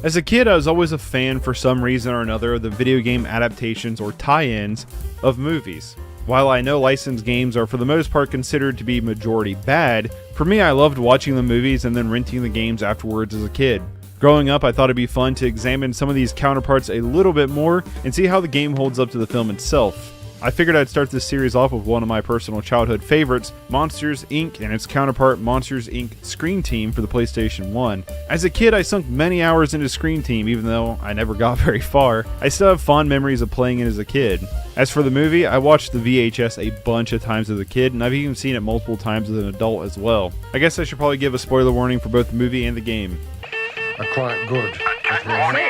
As a kid, I was always a fan for some reason or another of the video game adaptations or tie-ins of movies. While I know licensed games are for the most part considered to be majority bad, for me I loved watching the movies and then renting the games afterwards as a kid. Growing up, I thought it'd be fun to examine some of these counterparts a little bit more and see how the game holds up to the film itself. I figured I'd start this series off with one of my personal childhood favorites, Monsters, Inc. and its counterpart Monsters, Inc. Screen Team for the PlayStation 1. As a kid, I sunk many hours into Screen Team, even though I never got very far. I still have fond memories of playing it as a kid. As for the movie, I watched the VHS a bunch of times as a kid, and I've even seen it multiple times as an adult as well. I guess I should probably give a spoiler warning for both the movie and the game. Quite good. Attack warning.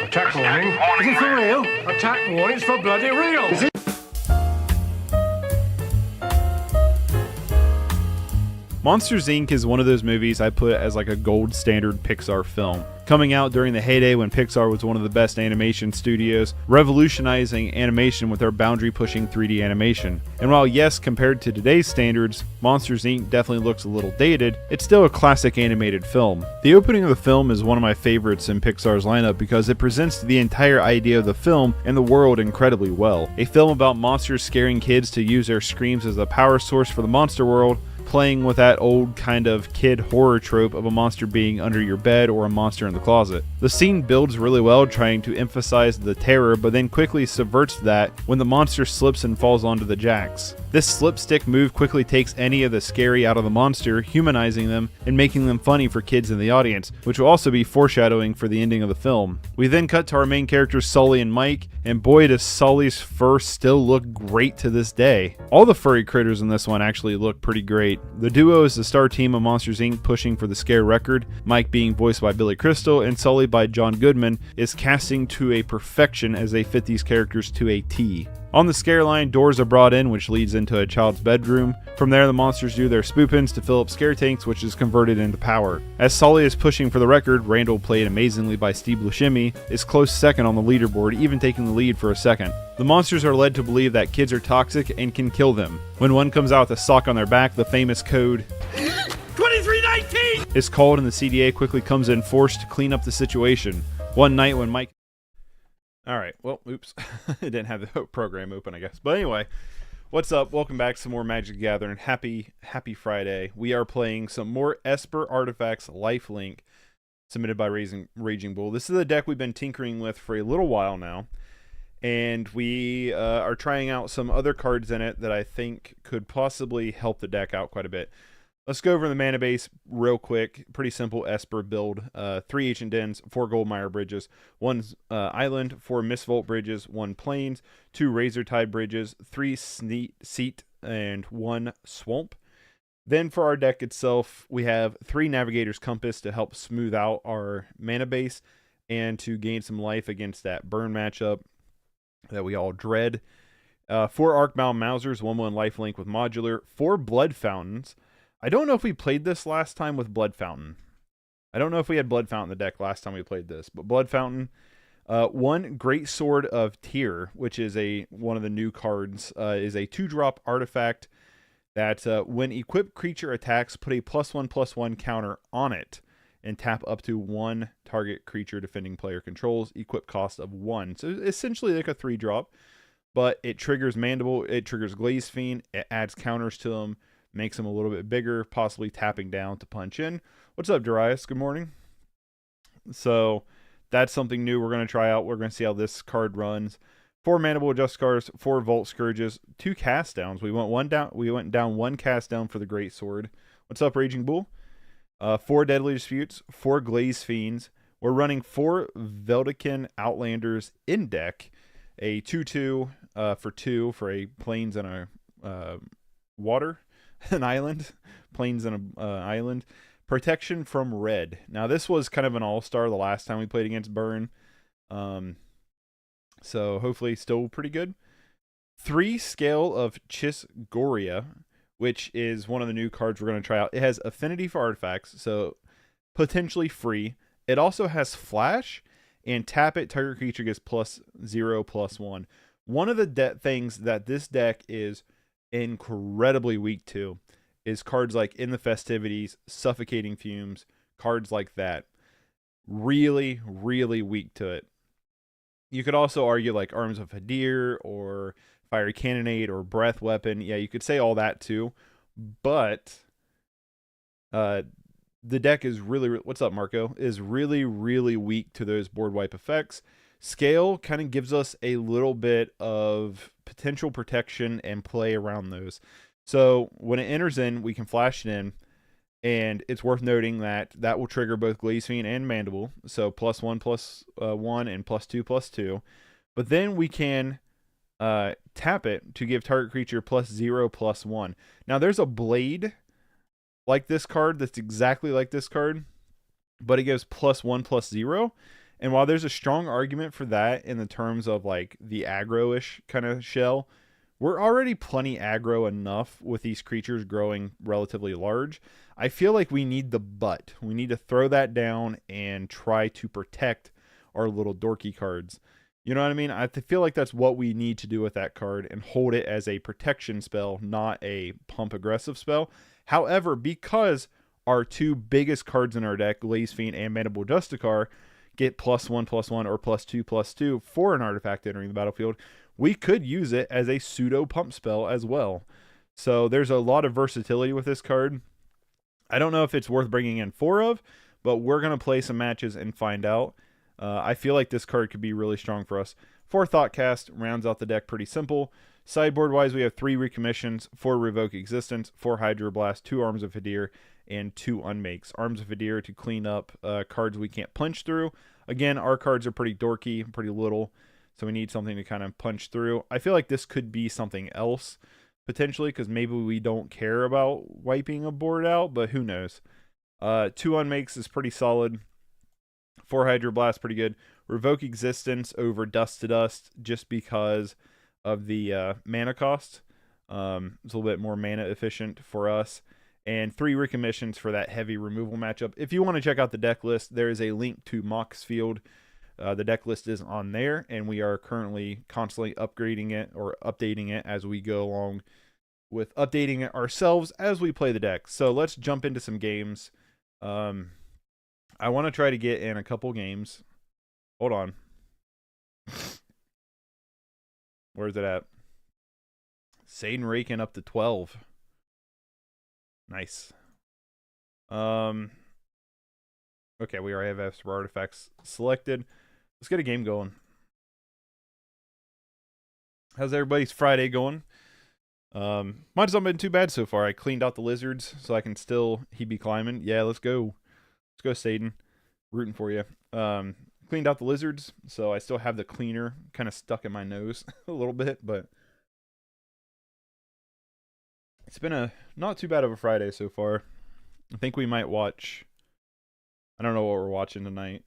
Attack warning. Is it for real? Attack warning. It's for bloody real. Is it? Monsters, Inc. is one of those movies I put as like a gold standard Pixar film. Coming out during the heyday when Pixar was one of the best animation studios, revolutionizing animation with their boundary-pushing 3D animation. And while yes, compared to today's standards, Monsters, Inc. definitely looks a little dated, it's still a classic animated film. The opening of the film is one of my favorites in Pixar's lineup because it presents the entire idea of the film and the world incredibly well. A film about monsters scaring kids to use their screams as a power source for the monster world, playing with that old kind of kid horror trope of a monster being under your bed or a monster in the closet. The scene builds really well, trying to emphasize the terror, but then quickly subverts that when the monster slips and falls onto the jacks. This slipstick move quickly takes any of the scary out of the monster, humanizing them and making them funny for kids in the audience, which will also be foreshadowing for the ending of the film. We then cut to our main characters Sully and Mike, and boy does Sully's fur still look great to this day. All the furry critters in this one actually look pretty great. The duo is the star team of Monsters, Inc. pushing for the scare record, Mike being voiced by Billy Crystal and Sully by John Goodman is casting to a perfection as they fit these characters to a T. On the scare line, doors are brought in, which leads into a child's bedroom. From there, the monsters do their spoopins to fill up scare tanks, which is converted into power. As Sully is pushing for the record, Randall, played amazingly by Steve Buscemi, is close second on the leaderboard, even taking the lead for a second. The monsters are led to believe that kids are toxic and can kill them. When one comes out with a sock on their back, the famous code 2319 is called and the CDA quickly comes in force to clean up the situation. One night when Mike... Alright, well, oops. It didn't have the program open, I guess. But anyway, what's up? Welcome back to some more Magic the Gathering. Happy Friday. We are playing some more Esper Artifacts Lifelink, submitted by Raging Bull. This is a deck we've been tinkering with for a little while now. And we are trying out some other cards in it that I think could possibly help the deck out quite a bit. Let's go over the mana base real quick. Pretty simple Esper build. 3 Ancient Dens, 4 Goldmire Bridges, 1 Island, 4 Mistvault Bridges, 1 Plains, 2 Razor Tide Bridges, 3 Seat, and 1 Swamp. Then for our deck itself, we have 3 Navigator's Compass to help smooth out our mana base and to gain some life against that burn matchup that we all dread. 4 Arcbound Mausers, 1/1 Lifelink with Modular, 4 Blood Fountains. I don't know if we played this last time with Blood Fountain. I don't know if we had Blood Fountain in the deck last time we played this, but Blood Fountain. 1 Great Sword of Tyr, which is one of the new cards, is a 2-drop artifact that when equipped creature attacks, put a +1/+1 counter on it and tap up to 1 target creature defending player controls, equip cost of 1. So essentially like a 3-drop, but it triggers Mandible, it triggers Glaze Fiend, it adds counters to them, makes them a little bit bigger, possibly tapping down to punch in. What's up, Darius? Good morning. So that's something new we're going to try out. We're going to see how this card runs. 4 Mandible Justicar's, 4 Vault Scourges, 2 cast downs. We went down 1 cast down for the Great Sword. What's up, Raging Bull? 4 Deadly Disputes, 4 Glaze Fiends. We're running 4 Veldican Outlanders in deck. A 2/2 for 2 for a Plains and a water. An island, Plains and an island. Protection from red. Now this was kind of an all-star the last time we played against Burn. So hopefully still pretty good. 3 Scale of Chisgoria, which is one of the new cards we're going to try out. It has affinity for artifacts, so potentially free. It also has flash, and tap it, target creature gets +0/+1. One of the things that this deck is incredibly weak to is cards like In the Festivities, Suffocating Fumes, cards like that. really, really weak to it. You could also argue like Arms of Hadir or Fiery Cannonade or Breath Weapon. Yeah, you could say all that too. But uh, the deck is really, what's up, Marco? Is really, really weak to those board wipe effects. Scale kind of gives us a little bit of potential protection and play around those. So when it enters in, we can flash it in. And it's worth noting that that will trigger both Glaze Fiend and Mandible. So +1/+1 and +2/+2. But then we can tap it to give target creature +0/+1. Now there's a blade like this card that's exactly like this card, but it gives +1/+0. And while there's a strong argument for that in the terms of like the aggro-ish kind of shell, we're already plenty aggro enough with these creatures growing relatively large. I feel like we need the butt. We need to throw that down and try to protect our little dorky cards. You know what I mean? I feel like that's what we need to do with that card and hold it as a protection spell, not a pump aggressive spell. However, because our two biggest cards in our deck, Glaze Fiend and Mandible Justicar, get +1/+1 or +2/+2 for an artifact entering the battlefield, we could use it as a pseudo pump spell as well. So there's a lot of versatility with this card. I don't know if it's worth bringing in 4 of, but we're going to play some matches and find out. I feel like this card could be really strong for us. 4 Thoughtcast rounds out the deck pretty simple. Sideboard-wise, we have 3 Recommissions, 4 Revoke Existence, 4 Hydroblast, 2 Arms of Hadir, and 2 Unmakes. Arms of Hadir to clean up cards we can't punch through. Again, our cards are pretty dorky, pretty little, so we need something to kind of punch through. I feel like this could be something else, potentially, because maybe we don't care about wiping a board out, but who knows. 2 Unmakes is pretty solid. 4 Hydroblast, pretty good. Revoke Existence over Dust to Dust, just because of the mana cost. It's a little bit more mana efficient for us. And 3 Recommissions for that heavy removal matchup. If you want to check out the deck list, there is a link to Mox Field. The deck list is on there, and we are currently constantly upgrading it or updating it as we go along with updating it ourselves as we play the deck. So let's jump into some games. I want to try to get in a couple games. Hold on. Where's it at? Satan raking up to 12. Nice. Okay, we already have Esper artifacts selected. Let's get a game going. How's everybody's Friday going? Mine's not been too bad so far. I cleaned out the lizards so I can still he be climbing. Yeah, let's go. Let's go, Satan. Rooting for you. Cleaned out the lizards, so I still have the cleaner kind of stuck in my nose a little bit, but it's been a not too bad of a Friday so far. I think we might watch, I don't know what we're watching tonight,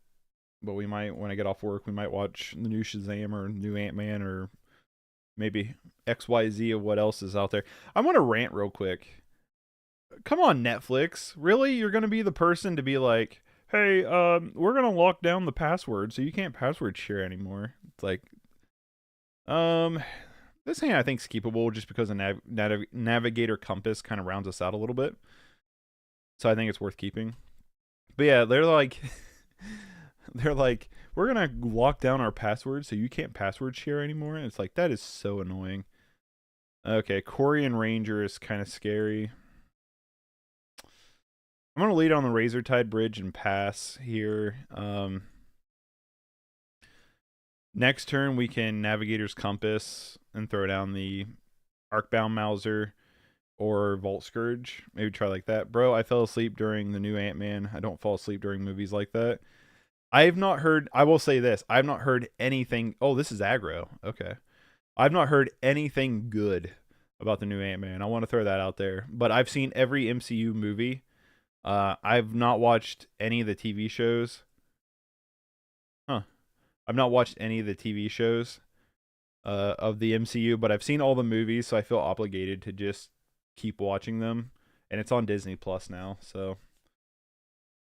but we might, when I get off work, we might watch the new Shazam or new Ant-Man or maybe XYZ of what else is out there. I want to rant real quick. Come on, Netflix. Really? You're going to be the person to be like, hey, we're going to lock down the password so you can't password share anymore. It's like, this thing I think is keepable just because the Navigator Compass kind of rounds us out a little bit. So I think it's worth keeping. But yeah, they're like, we're going to lock down our password so you can't password share anymore. And it's like, that is so annoying. Okay, Corian Ranger is kind of scary. I'm going to lead on the Razortide Bridge and pass here. Next turn, we can Navigator's Compass and throw down the Arcbound Mauser or Vault Scourge. Maybe try like that. Bro, I fell asleep during the new Ant-Man. I don't fall asleep during movies like that. I've not heard, I will say this, I've not heard anything. Oh, this is aggro. Okay. I've not heard anything good about the new Ant-Man. I want to throw that out there. But I've seen every MCU movie. I've not watched any of the TV shows. I've not watched any of the TV shows of the MCU, but I've seen all the movies, so I feel obligated to just keep watching them. And it's on Disney Plus now, so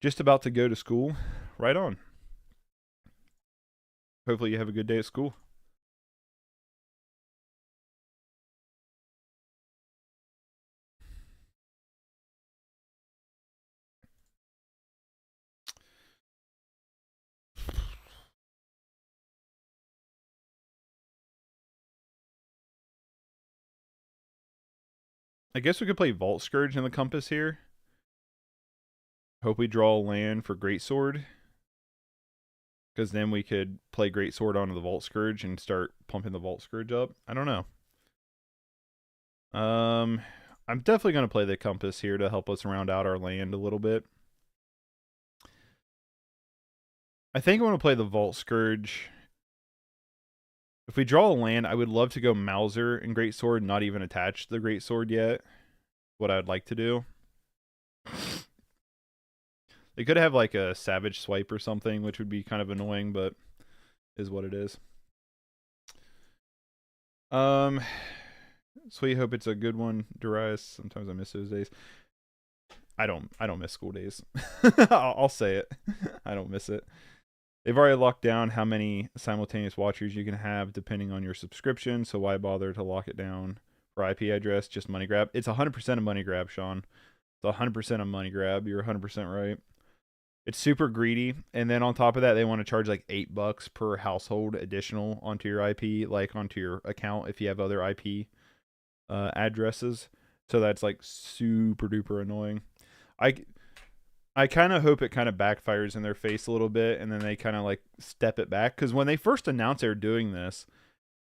just about to go to school. Right on. Hopefully you have a good day at school. I guess we could play Vault Scourge in the Compass here. Hope we draw land for Greatsword. Because then we could play Greatsword onto the Vault Scourge and start pumping the Vault Scourge up. I don't know. I'm definitely going to play the Compass here to help us round out our land a little bit. I think I want to play the Vault Scourge. If we draw a land, I would love to go Mauser and Greatsword, not even attach the Greatsword yet. What I'd like to do. They could have like a Savage Swipe or something, which would be kind of annoying, but is what it is. Sweet, hope it's a good one, Darius. Sometimes I miss those days. I don't miss school days. I'll say it. I don't miss it. They've already locked down how many simultaneous watchers you can have depending on your subscription, so why bother to lock it down for IP address? Just money grab. It's 100% a money grab, Sean. It's 100% a money grab. You're 100% right. It's super greedy, and then on top of that, they want to charge like $8 per household additional onto your IP, like onto your account if you have other IP addresses. So that's like super duper annoying. I kind of hope it kind of backfires in their face a little bit, and then they kind of like step it back. Because when they first announced they were doing this,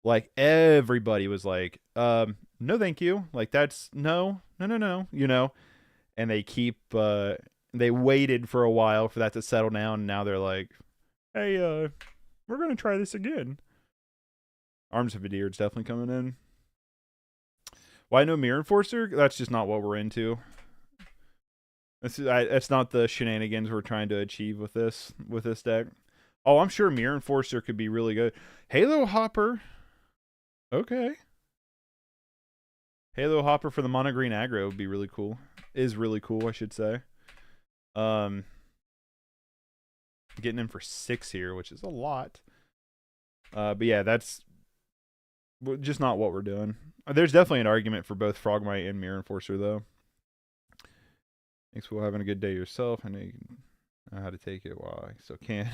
like everybody was like, no thank you. Like that's no, you know. And they keep they waited for a while for that to settle down, and now they're like, hey, we're gonna try this again. Arms of Vadier's definitely coming in. Why no Mirror Enforcer? That's just not what we're into. That's not the shenanigans we're trying to achieve with this deck. Oh, I'm sure Mirror Enforcer could be really good. Halo Hopper. Okay. Halo Hopper for the mono green aggro would be really cool. Is really cool, I should say. Getting in for 6 here, which is a lot. But yeah, that's just not what we're doing. There's definitely an argument for both Frogmite and Mirror Enforcer, though. Thanks for having a good day yourself. I know you know how to take it. Wow, I still can't.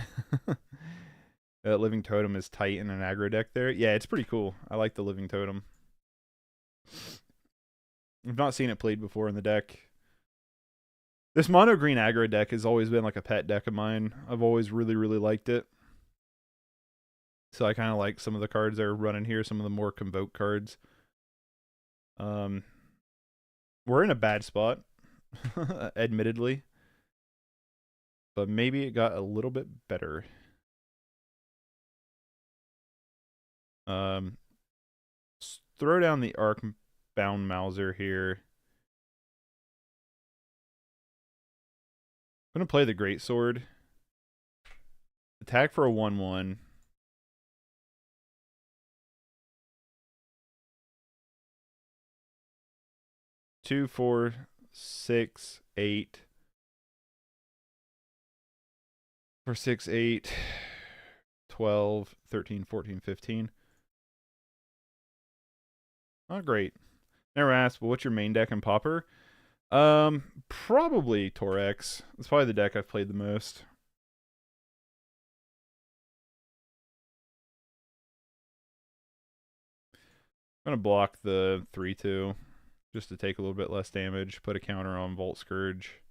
Living Totem is tight in an aggro deck there. Yeah, it's pretty cool. I like the Living Totem. I've not seen it played before in the deck. This mono green aggro deck has always been like a pet deck of mine. I've always really, really liked it. So I kind of like some of the cards that are running here, some of the more Convoke cards. We're in a bad spot, admittedly. But maybe it got a little bit better. Throw down the Arc-bound Mauser here. I'm going to play the Greatsword. Attack for a 1/1. 2, 4, 6, 8. 4, 6, 8, 12, 13, 14, 15. Not great. Never asked, but what's your main deck in Pauper? Probably Torex. It's probably the deck I've played the most. I'm gonna block the 3/2 just to take a little bit less damage. Put a counter on Vault Scourge.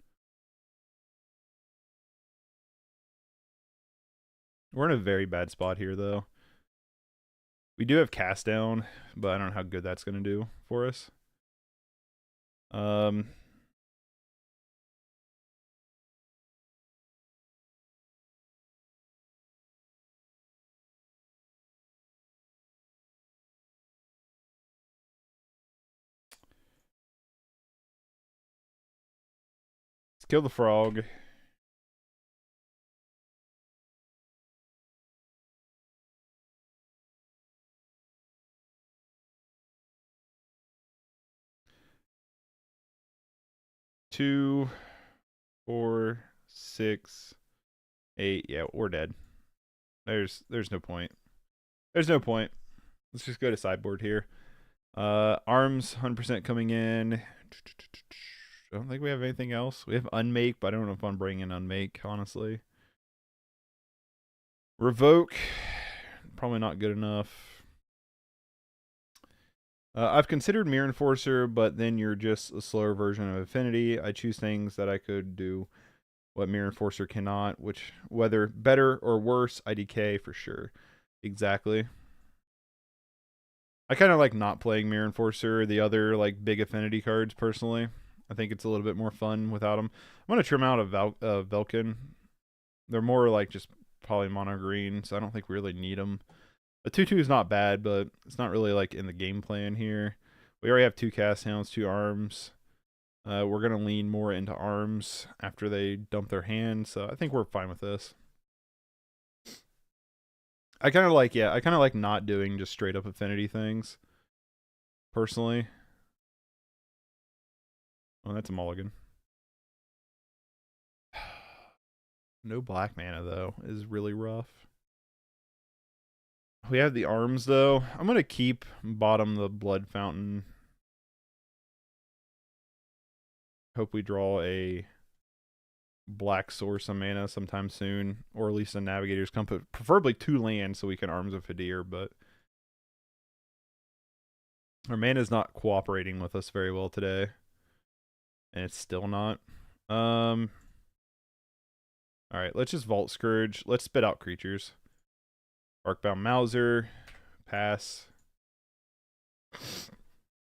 We're in a very bad spot here, though. We do have Cast Down, but I don't know how good that's gonna do for us. Let's kill the frog. Two, 4, 6, 8. Yeah, we're dead. There's no point. There's no point. Let's just go to sideboard here. Arms 100% coming in. I don't think we have anything else. We have Unmake, but I don't know if I'm bringing Unmake, honestly. Revoke, probably not good enough. I've considered Mirror Enforcer, but then you're just a slower version of Affinity. I choose things that I could do what Mirror Enforcer cannot, which, whether better or worse, IDK for sure. Exactly. I kind of like not playing Mirror Enforcer or the other like big Affinity cards personally. I think it's a little bit more fun without them. I'm going to trim out a Velkin. They're more like just polymono green, so I don't think we really need them. A 2/2 is not bad, but it's not really like in the game plan here. We already have 2 cast hounds, 2 arms. We're going to lean more into arms after they dump their hand, so I think we're fine with this. I kind of like not doing just straight up affinity things, personally. Oh, that's a mulligan. No black mana, though, is really rough. We have the arms, though. I'm going to keep bottom the blood fountain. Hope we draw a black source of mana sometime soon, or at least a Navigator's Compass. Preferably 2 lands so we can Arms of Hadir, but our mana is not cooperating with us very well today. And it's still not. Alright, let's just Vault Scourge. Let's spit out creatures. Arcbound Mauser. Pass.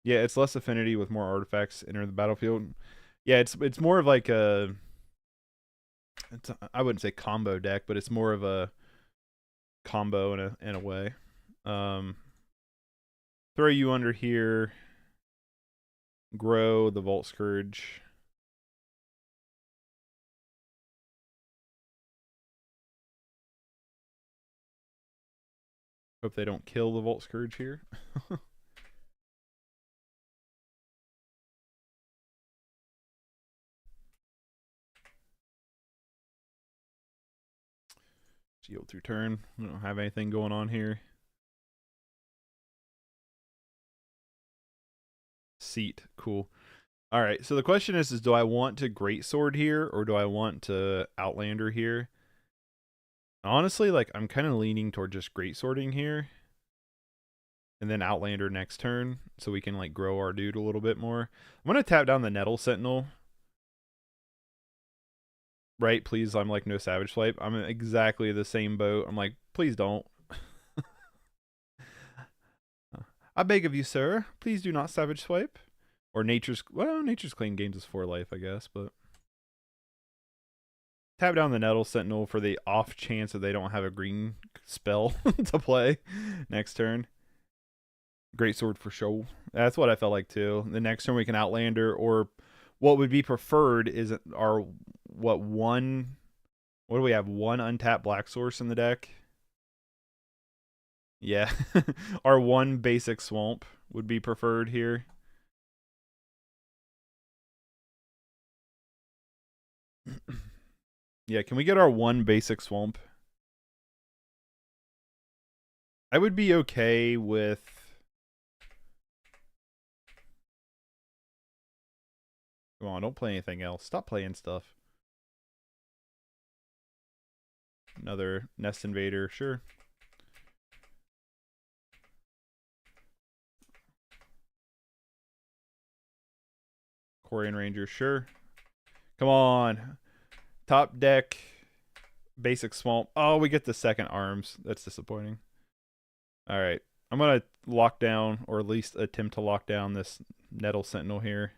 Yeah, it's less affinity with more artifacts enter the battlefield. Yeah, it's more of like a... I wouldn't say combo deck, but it's more of a combo in a way. Throw you under here. Grow the Vault Scourge. Hope they don't kill the Vault Scourge here. Yield through turn. We don't have anything going on here. Seat. Cool. Alright, so the question is do I want to Greatsword here, or do I want to Outlander here? Honestly, like, I'm kind of leaning toward just Greatswording here. And then Outlander next turn, so we can, like, grow our dude a little bit more. I'm going to tap down the Nettle Sentinel. Right, please, I'm like, no Savage Swipe. I'm in exactly the same boat. I'm like, please don't. I beg of you, sir. Please do not Savage Swipe. Or Nature's Claim gains us 4 life, I guess, but... Tap down the Nettle Sentinel for the off chance that they don't have a green spell to play next turn. Greatsword for sure. That's what I felt like too. The next turn we can Outlander, or what would be preferred is our what do we have? 1 untapped black source in the deck. Yeah. Our 1 basic swamp would be preferred here. Yeah, can we get our 1 basic swamp? I would be okay with... Come on, don't play anything else. Stop playing stuff. Another Nest Invader, sure. Quarian Ranger, sure. Come on. Top deck. Basic Swamp. Oh, we get the second arms. That's disappointing. Alright. I'm going to lock down, or at least attempt to lock down this Nettle Sentinel here.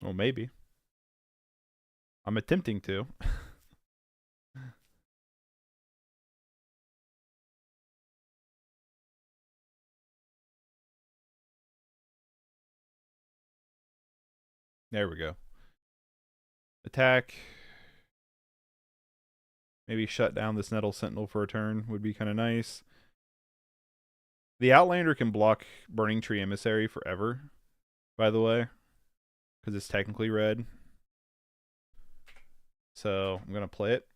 Well, maybe. I'm attempting to. There we go. Attack. Maybe shut down this Nettle Sentinel for a turn would be kind of nice. The Outlander can block Burning Tree Emissary forever, by the way, because it's technically red. So I'm going to play it.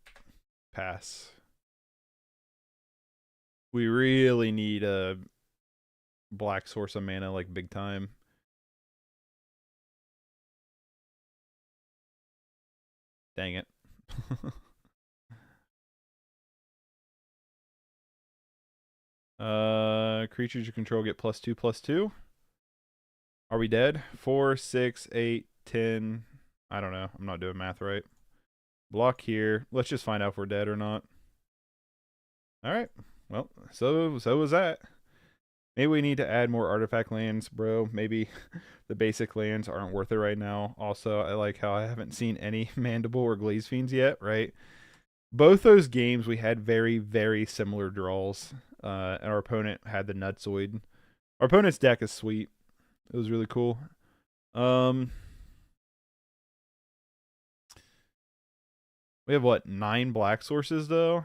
Pass. We really need a black source of mana like big time. Dang it. Creatures you control get +2/+2. Are we dead? 4, 6, 8, 10. I don't know. I'm not doing math right. Block here. Let's just find out if we're dead or not. Alright. Well, so was that. Maybe we need to add more artifact lands, bro. Maybe the basic lands aren't worth it right now. Also, I like how I haven't seen any Mandible or Glaze Fiends yet, right? Both those games we had very, very similar draws. And our opponent had the Nutsoid. Our opponent's deck is sweet. It was really cool. We have what, 9 black sources though?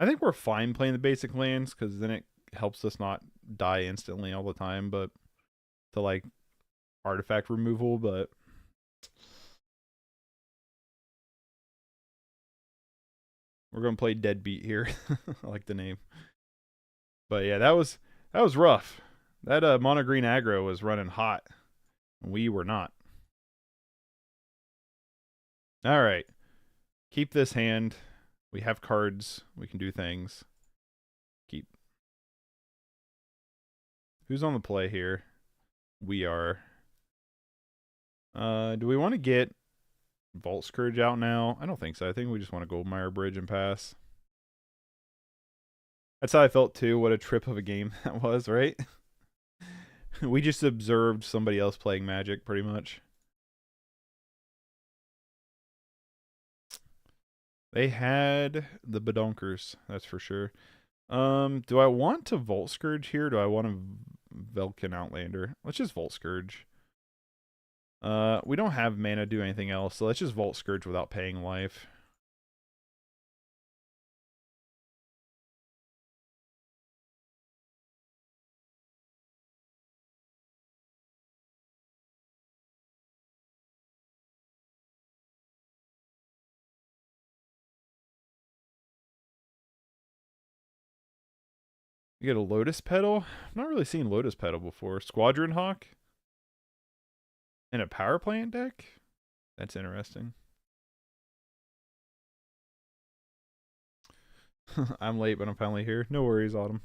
I think we're fine playing the basic lands because then it helps us not die instantly all the time, but to like artifact removal, but we're gonna play Deadbeat here. I like the name. But yeah, that was rough. That mono green aggro was running hot. We were not. Alright. Keep this hand. We have cards. We can do things. Keep. Who's on the play here? We are. Do we want to get Vault Scourge out now? I don't think so. I think we just want to Goldmire Bridge and pass. That's how I felt too. What a trip of a game that was, right? We just observed somebody else playing Magic, pretty much. They had the Badonkers, that's for sure. Do I want to Vault Scourge here? Do I want to Velkin Outlander? Let's just Vault Scourge. We don't have mana to do anything else, so let's just Vault Scourge without paying life. You get a Lotus Petal? I've not really seen Lotus Petal before. Squadron Hawk? In a power plant deck? That's interesting. I'm late, but I'm finally here. No worries, Autumn.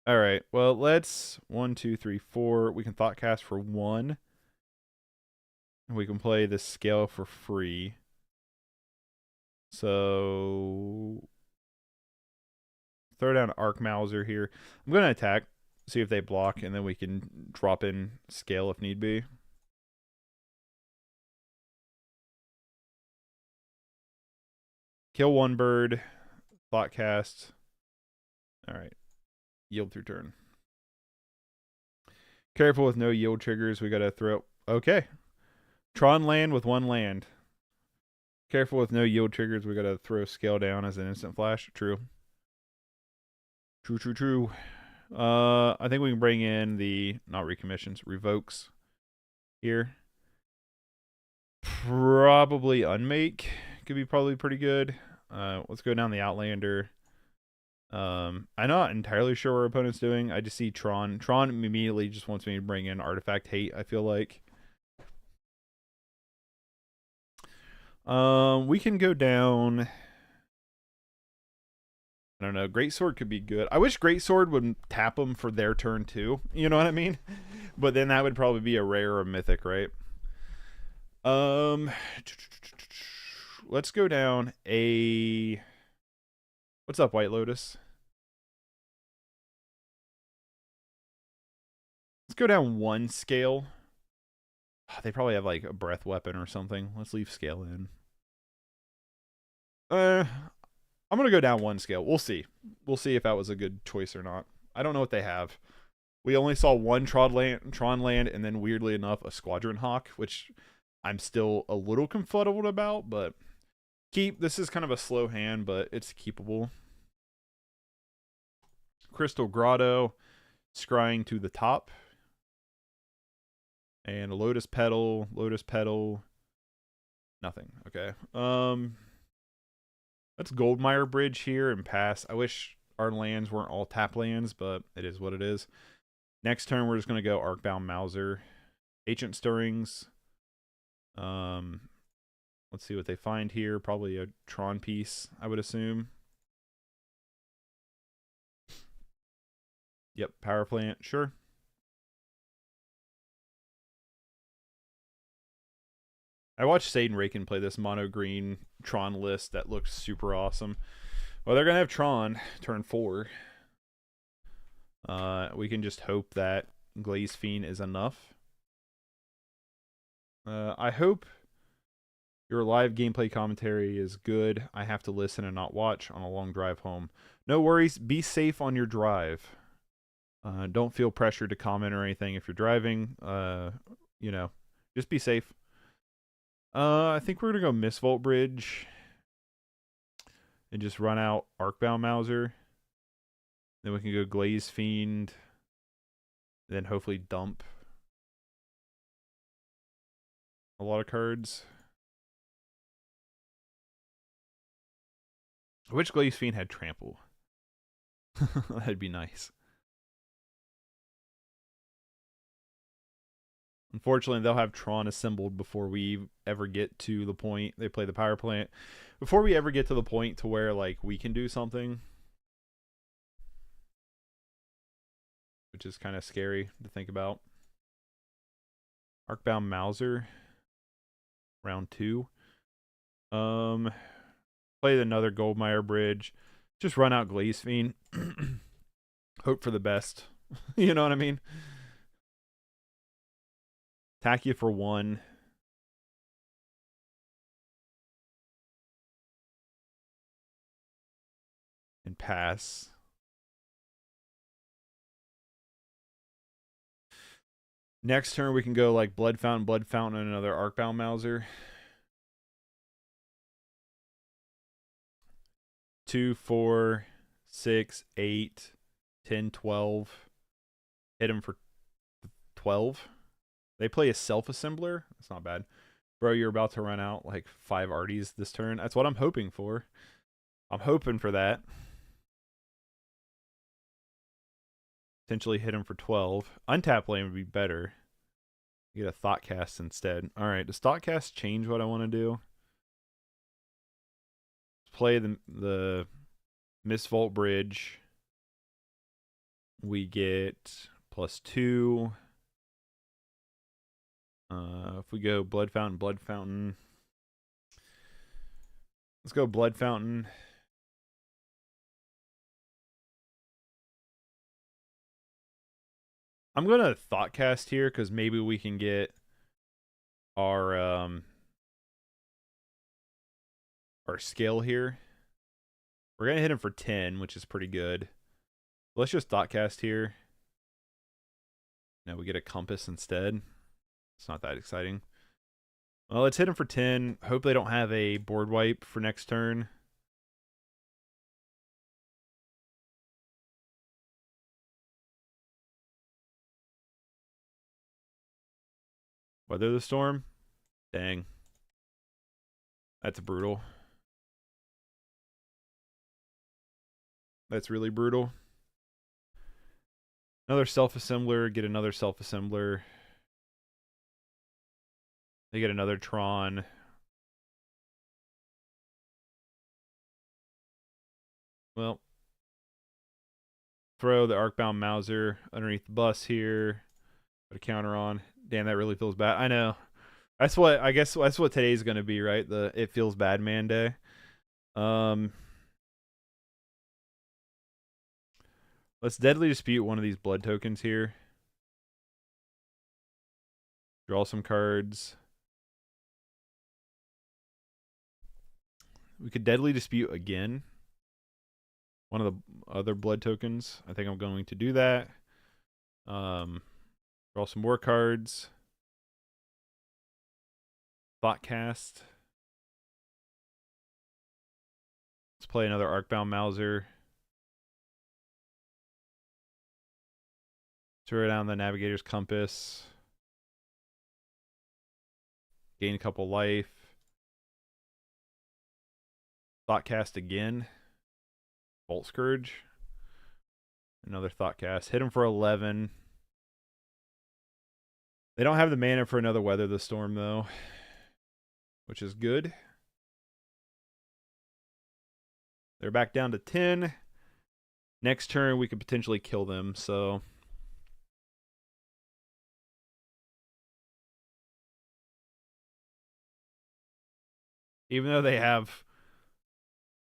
Alright, well, let's 1, 2, 3, 4. We can Thought Cast for 1. And we can play this scale for free. So throw down Arc Mauser here. I'm going to attack, see if they block, and then we can drop in scale if need be. Kill one bird. Thought cast. Alright. Yield through turn. Careful with no yield triggers. We got to throw... Okay. Tron land with 1 land. Careful with no yield triggers. We got to throw scale down as an instant flash. True. True. I think we can bring in the... Not recommissions. Revokes. Here. Probably Unmake. Could be probably pretty good. Let's go down the Outlander. I'm not entirely sure what our opponent's doing. I just see Tron. Tron immediately just wants me to bring in Artifact Hate, I feel like. We can go down... I don't know. Greatsword could be good. I wish Greatsword would tap them for their turn too. You know what I mean? But then that would probably be a rare or a mythic, right? Let's go down a... What's up, White Lotus? Let's go down 1 scale. They probably have like a breath weapon or something. Let's leave scale in. I'm going to go down 1 scale. We'll see. We'll see if that was a good choice or not. I don't know what they have. We only saw 1 Tron land, and then weirdly enough, a Squadron Hawk, which I'm still a little confuddled about, but keep. This is kind of a slow hand, but it's keepable. Crystal Grotto, scrying to the top. And a Lotus Petal, Nothing. Okay. Let's Goldmire Bridge here and pass. I wish our lands weren't all tap lands, but it is what it is. Next turn, we're just going to go Arcbound Mauser. Ancient Stirrings. Let's see what they find here. Probably a Tron piece, I would assume. Yep, Power Plant, sure. I watched Satan Raken play this mono green Tron list that looks super awesome. Well, they're going to have Tron turn 4. We can just hope that Glaze Fiend is enough. I hope your live gameplay commentary is good. I have to listen and not watch on a long drive home. No worries. Be safe on your drive. Don't feel pressured to comment or anything if you're driving. You know, just be safe. I think we're going to go Mistvault Bridge and just run out Arcbound Mauser. Then we can go Glaze Fiend. Then hopefully dump a lot of cards. Which Glaze Fiend had Trample? That'd be nice. Unfortunately, they'll have Tron assembled before we ever get to the point. They play the power plant. Before we ever get to the point to where, like, we can do something. Which is kind of scary to think about. Arcbound Mauser. Round 2. Play another Goldmire Bridge. Just run out Glaze Fiend. Hope for the best. You know what I mean? Attack you for 1. And pass. Next turn we can go like Blood Fountain, and another Arcbound Mauser. 2, 4, 6, 8, 10, 12. Hit him for 12. They play a self-assembler. That's not bad. Bro, you're about to run out like 5 arties this turn. That's what I'm hoping for. I'm hoping for that. Potentially hit him for 12. Untap lane would be better. Get a Thoughtcast instead. Alright, does Thoughtcast change what I want to do? Play the Mistvault Bridge. We get +2. If we go Blood Fountain. Let's go Blood Fountain. I'm going to Thoughtcast here because maybe we can get our skill here. We're going to hit him for 10, which is pretty good. Let's just Thoughtcast here. Now we get a Compass instead. It's not that exciting. Well, let's hit him for 10. Hope they don't have a board wipe for next turn. Weather the Storm? Dang. That's brutal. That's really brutal. Another self-assembler. Get another self-assembler. They get another Tron. Well. Throw the Arcbound Mauser underneath the bus here. Put a counter on. Damn, that really feels bad. I know. That's what I guess that's what today's gonna be, right? The It Feels Bad Man Day. Let's Deadly Dispute one of these blood tokens here. Draw some cards. We could Deadly Dispute again. One of the other blood tokens. I think I'm going to do that. Draw some more cards. Thoughtcast. Let's play another Arcbound Mauser. Throw down the Navigator's Compass. Gain a couple life. Thoughtcast again. Bolt Scourge. Another Thoughtcast. Hit him for 11. They don't have the mana for another Weather the Storm, though, which is good. They're back down to 10. Next turn, we could potentially kill them, so... Even though they have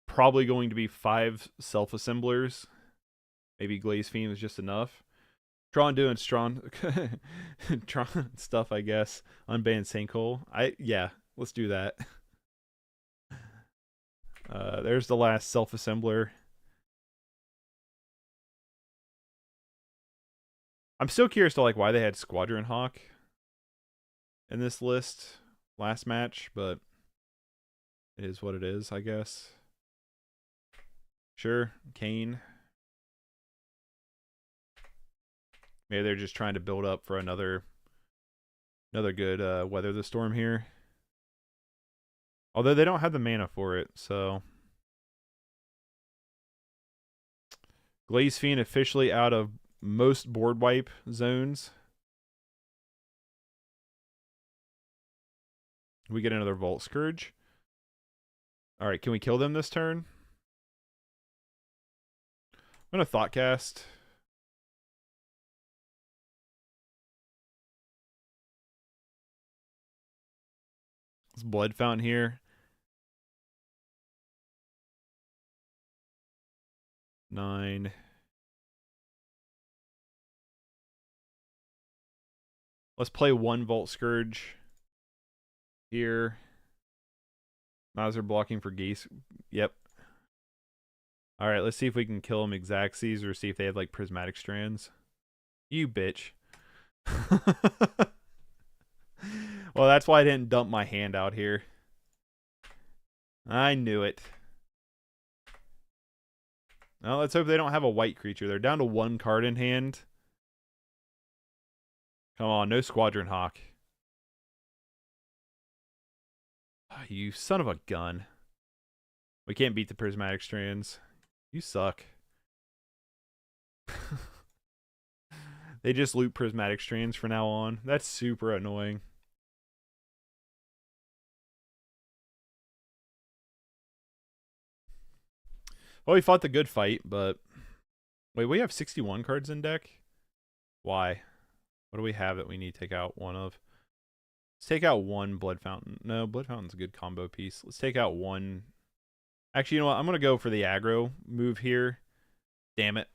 probably going to be 5 self-assemblers, maybe Glaze Fiend is just enough. Tron doing strong Tron stuff, I guess. Unban Sinkhole. Yeah, let's do that. There's the last self-assembler. I'm still curious to like why they had Squadron Hawk in this list last match, but it is what it is, I guess. Sure, Kane. Maybe they're just trying to build up for another good Weather the Storm here. Although they don't have the mana for it, so... Glaze Fiend officially out of most board wipe zones. We get another Vault Scourge. Alright, can we kill them this turn? I'm going to Thoughtcast. This Blood Fountain here. 9. Let's play 1 Vault Scourge here. Nazir blocking for Geese. Yep. Alright, let's see if we can kill them Exacxies or see if they have like Prismatic Strands. You bitch. Well, that's why I didn't dump my hand out here. I knew it. Well, let's hope they don't have a white creature. They're down to 1 card in hand. Come on, no Squadron Hawk. Oh, you son of a gun. We can't beat the Prismatic Strands. You suck. They just loot Prismatic Strands from now on. That's super annoying. Well, we fought the good fight, but... Wait, we have 61 cards in deck? Why? What do we have that we need to take out one of? Let's take out 1 Blood Fountain. No, Blood Fountain's a good combo piece. Let's take out 1... Actually, you know what? I'm going to go for the aggro move here. Damn it.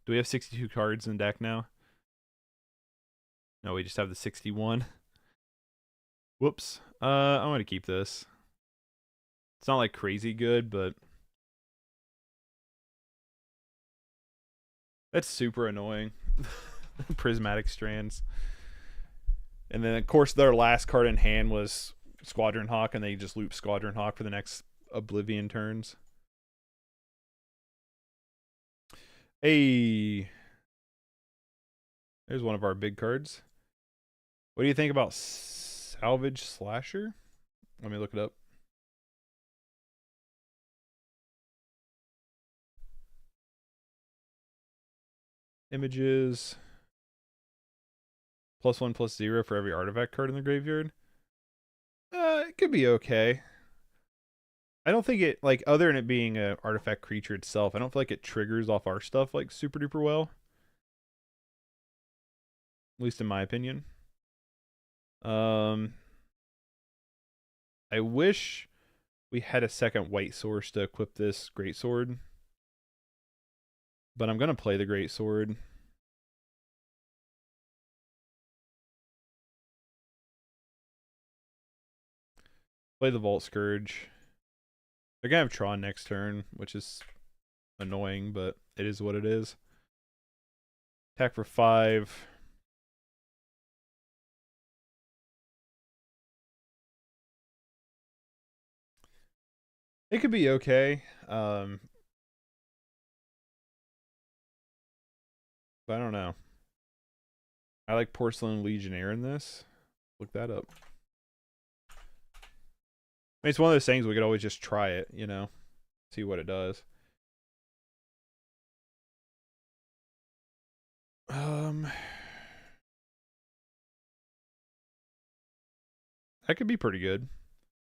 Do we have 62 cards in deck now? No, we just have the 61. Whoops. I'm going to keep this. It's not like crazy good, but... That's super annoying. Prismatic Strands. And then, of course, their last card in hand was Squadron Hawk, and they just loop Squadron Hawk for the next Oblivion turns. Hey. There's one of our big cards. What do you think about Salvage Slasher? Let me look it up. Images. +1/+0 for every artifact card in the graveyard. It could be okay. I don't think it, like, other than it being an artifact creature itself, I don't feel like it triggers off our stuff, like, super duper well. At least in my opinion. I wish we had a second white source to equip this greatsword. But I'm going to play the greatsword. Play the Vault Scourge. They're going to have Tron next turn, which is annoying, but it is what it is. Attack for 5. It could be okay. But I don't know. I like Porcelain Legionnaire in this. Look that up. I mean, it's one of those things we could always just try it, you know. See what it does. That could be pretty good.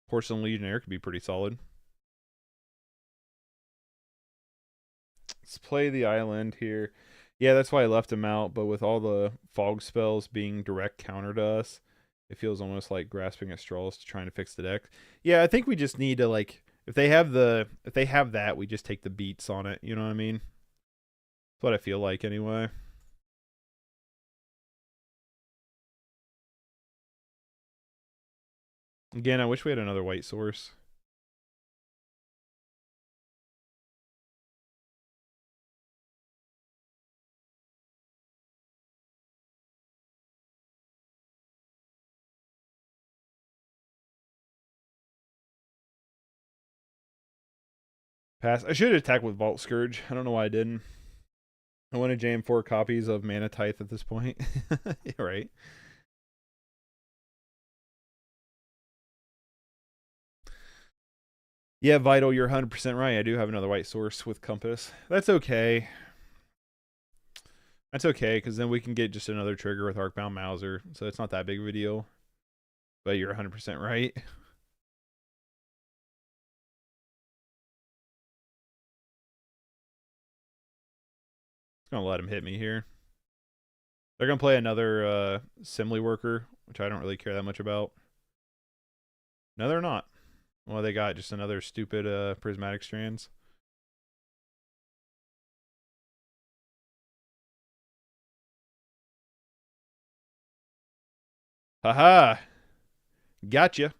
Porcelain Legionnaire could be pretty solid. Let's play the island here. Yeah, that's why I left him out, but with all the fog spells being direct counter to us, it feels almost like grasping at straws to trying to fix the deck. Yeah, I think we just need to, like, if they have that, we just take the beats on it, you know what I mean? That's what I feel like anyway. Again, I wish we had another white source. Pass. I should attack with Vault Scourge. I don't know why I didn't. I want to jam 4 copies of Mana Tithe at this point. Yeah, right. Yeah, Vital, you're 100% right. I do have another white source with Compass. That's okay. That's okay, because then we can get just another trigger with Arcbound Mauser, so it's not that big of a deal. But you're 100% right. It's going to let him hit me here. They're going to play another Assembly Worker, which I don't really care that much about. No, they're not. Well, they got just another stupid Prismatic Strands. Haha! Gotcha.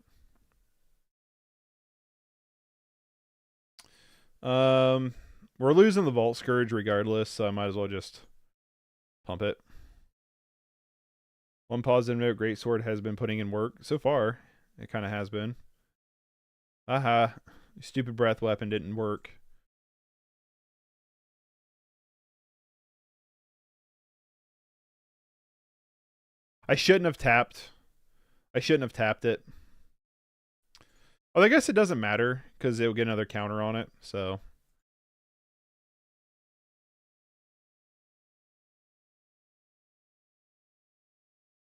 We're losing the Vault Scourge regardless, so I might as well just pump it. One positive note, Greatsword has been putting in work. So far, it kind of has been. Aha. Stupid breath weapon didn't work. I shouldn't have tapped. I shouldn't have tapped it. Oh, I guess it doesn't matter, because it'll get another counter on it, so...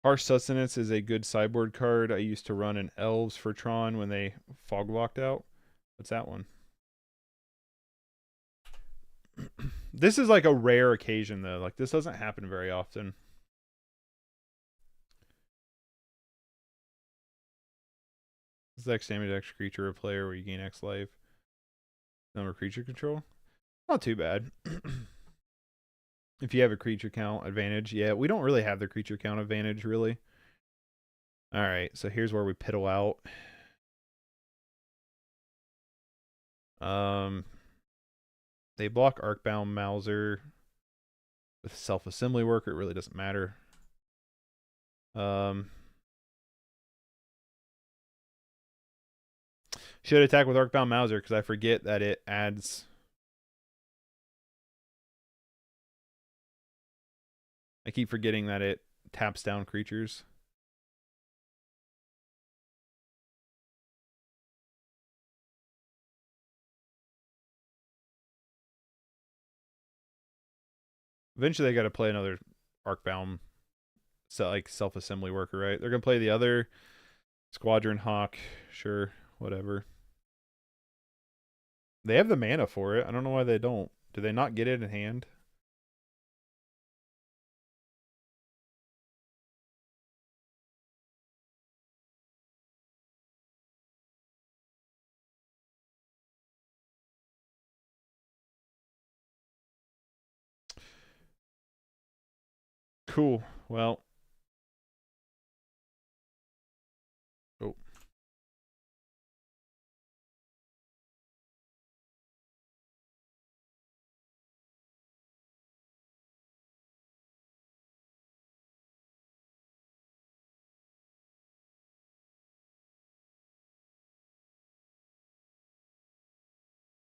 Harsh Sustenance is a good sideboard card. I used to run in Elves for Tron when they fog blocked out. What's that one? This is like a rare occasion, though. Like, this doesn't happen very often. This is X damage X creature or player where you gain X life. Number creature control. Not too bad. If you have a creature count advantage. Yeah, we don't really have the creature count advantage, really. Alright, so here's where we piddle out. They block Arcbound Mauser with Self-Assembly Worker. It really doesn't matter. Should attack with Arcbound Mauser because I forget that it adds... I keep forgetting that it taps down creatures. Eventually, they got to play another Arcbound, so like Self-Assembly Worker, right? They're gonna play the other Squadron Hawk, sure, whatever. They have the mana for it. I don't know why they don't. Do they not get it in hand? Cool. Well. Oh.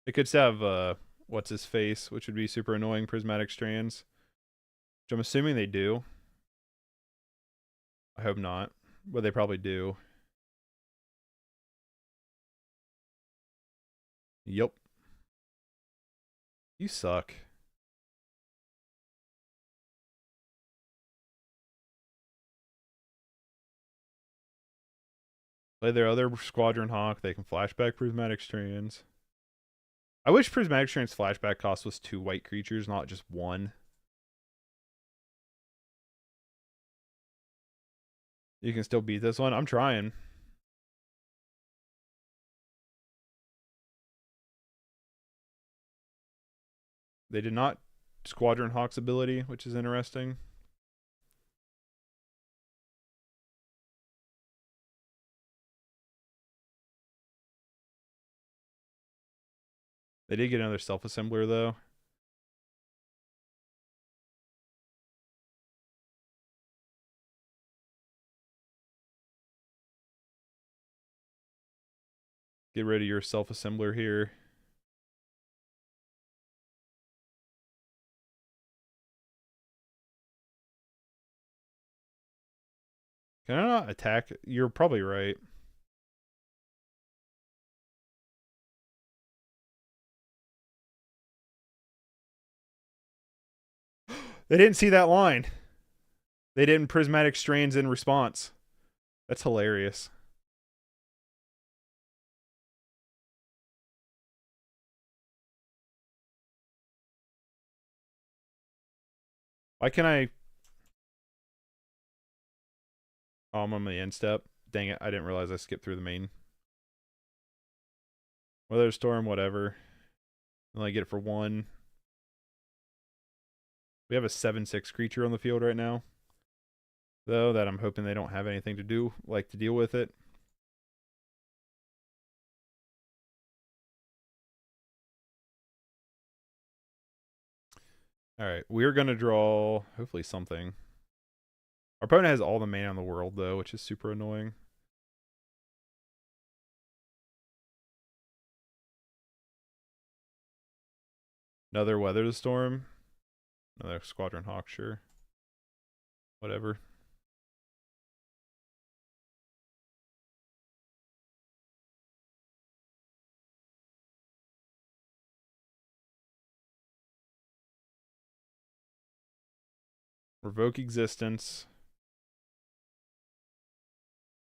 They could have what's his face, which would be super annoying, Prismatic Strands. Which I'm assuming they do. I hope not, but they probably do. Yep. You suck. Play their other Squadron Hawk. They can flashback Prismatic Strands. I wish Prismatic Strands flashback cost was 2 white creatures, not just 1. You can still beat this one. I'm trying. They did not Squadron Hawk's ability, which is interesting. They did get another self-assembler, though. Get rid of your self-assembler here. Can I not attack? You're probably right. They didn't see that line. They didn't Prismatic Strands in response. That's hilarious. Why can't I... Oh, I'm on the end step. Dang it, I didn't realize I skipped through the main. Weather Storm, whatever. Only get it for 1. We have a 7/6 creature on the field right now, though, that I'm hoping they don't have anything to do, like to deal with it. Alright, we're going to draw, hopefully, something. Our opponent has all the mana in the world, though, which is super annoying. Another Weather the Storm. Another Squadron Hawk, sure. Whatever. Revoke Existence.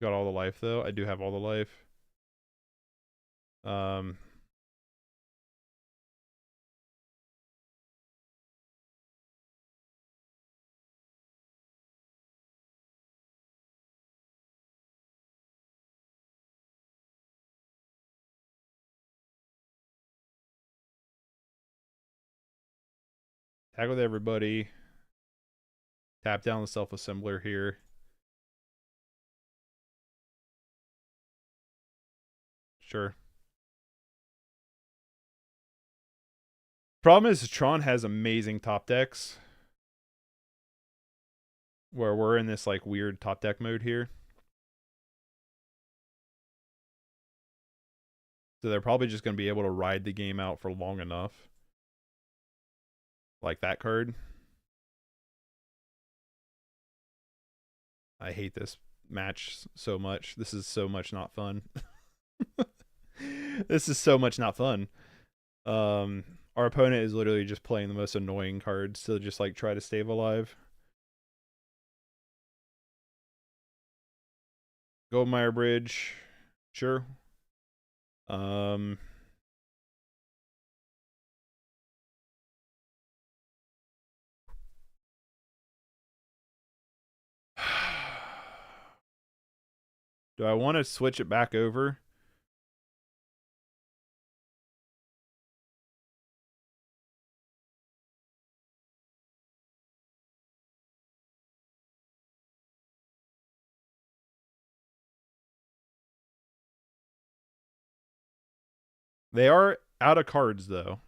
Got all the life, though. I do have all the life. Tag with everybody. Tap down the self-assembler here. Sure. Problem is, Tron has amazing top decks. Where we're in this like weird top deck mode here. So they're probably just going to be able to ride the game out for long enough. Like that card. I hate this match so much. This is so much not fun. This is so much not fun. Our opponent is literally just playing the most annoying cards to just like try to stay alive. Goldmeyer Bridge. Sure. Do I want to switch it back over? They are out of cards, though.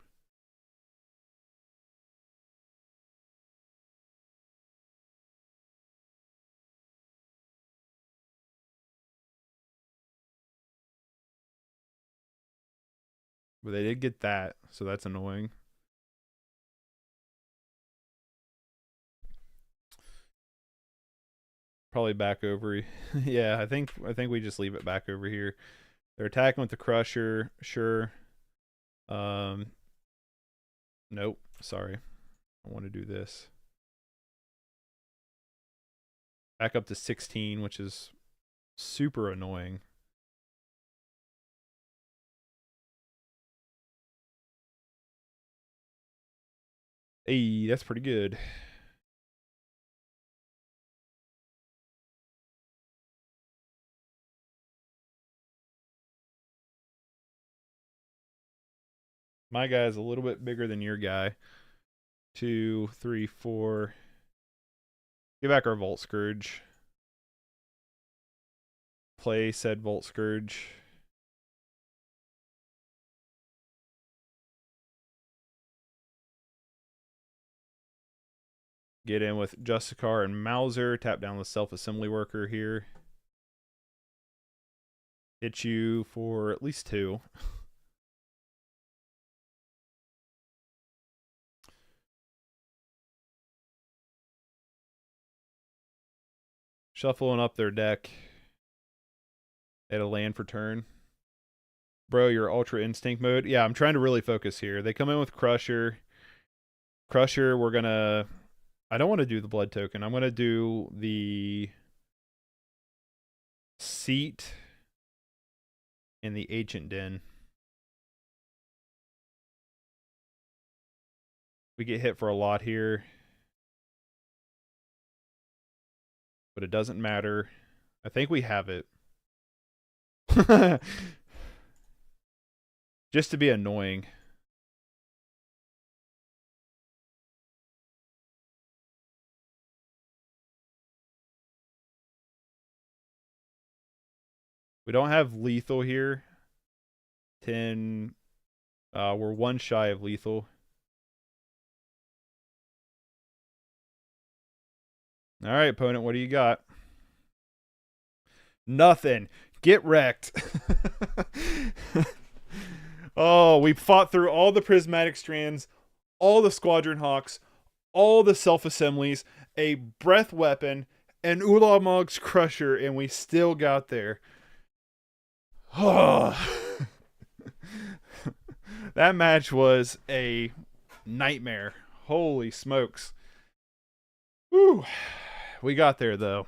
But they did get that, so that's annoying. Probably back over. Yeah, I think we just leave it back over here. They're attacking with the Crusher, sure. Nope. Sorry. I want to do this. Back up to 16, which is super annoying. Hey, that's pretty good. My guy's a little bit bigger than your guy. 2, 3, 4. Give back our Volt Scourge. Play said Volt Scourge. Get in with Justicar and Mauser. Tap down the self-assembly worker here. Hit you for at least 2. Shuffling up their deck. At a land for turn. Bro, you're Ultra Instinct mode. Yeah, I'm trying to really focus here. They come in with Crusher. Crusher, we're gonna... I don't want to do the blood token. I'm gonna do the... Seat... in the Ancient Den. We get hit for a lot here. But it doesn't matter. I think we have it. Just to be annoying. We don't have lethal here. 10. We're 1 shy of lethal. All right, opponent, what do you got? Nothing. Get wrecked. Oh, we fought through all the prismatic strands, all the squadron hawks, all the self-assemblies, a breath weapon, and Ulamog's crusher, and we still got there. Oh. That match was a nightmare. Holy smokes. Whew. We got there though.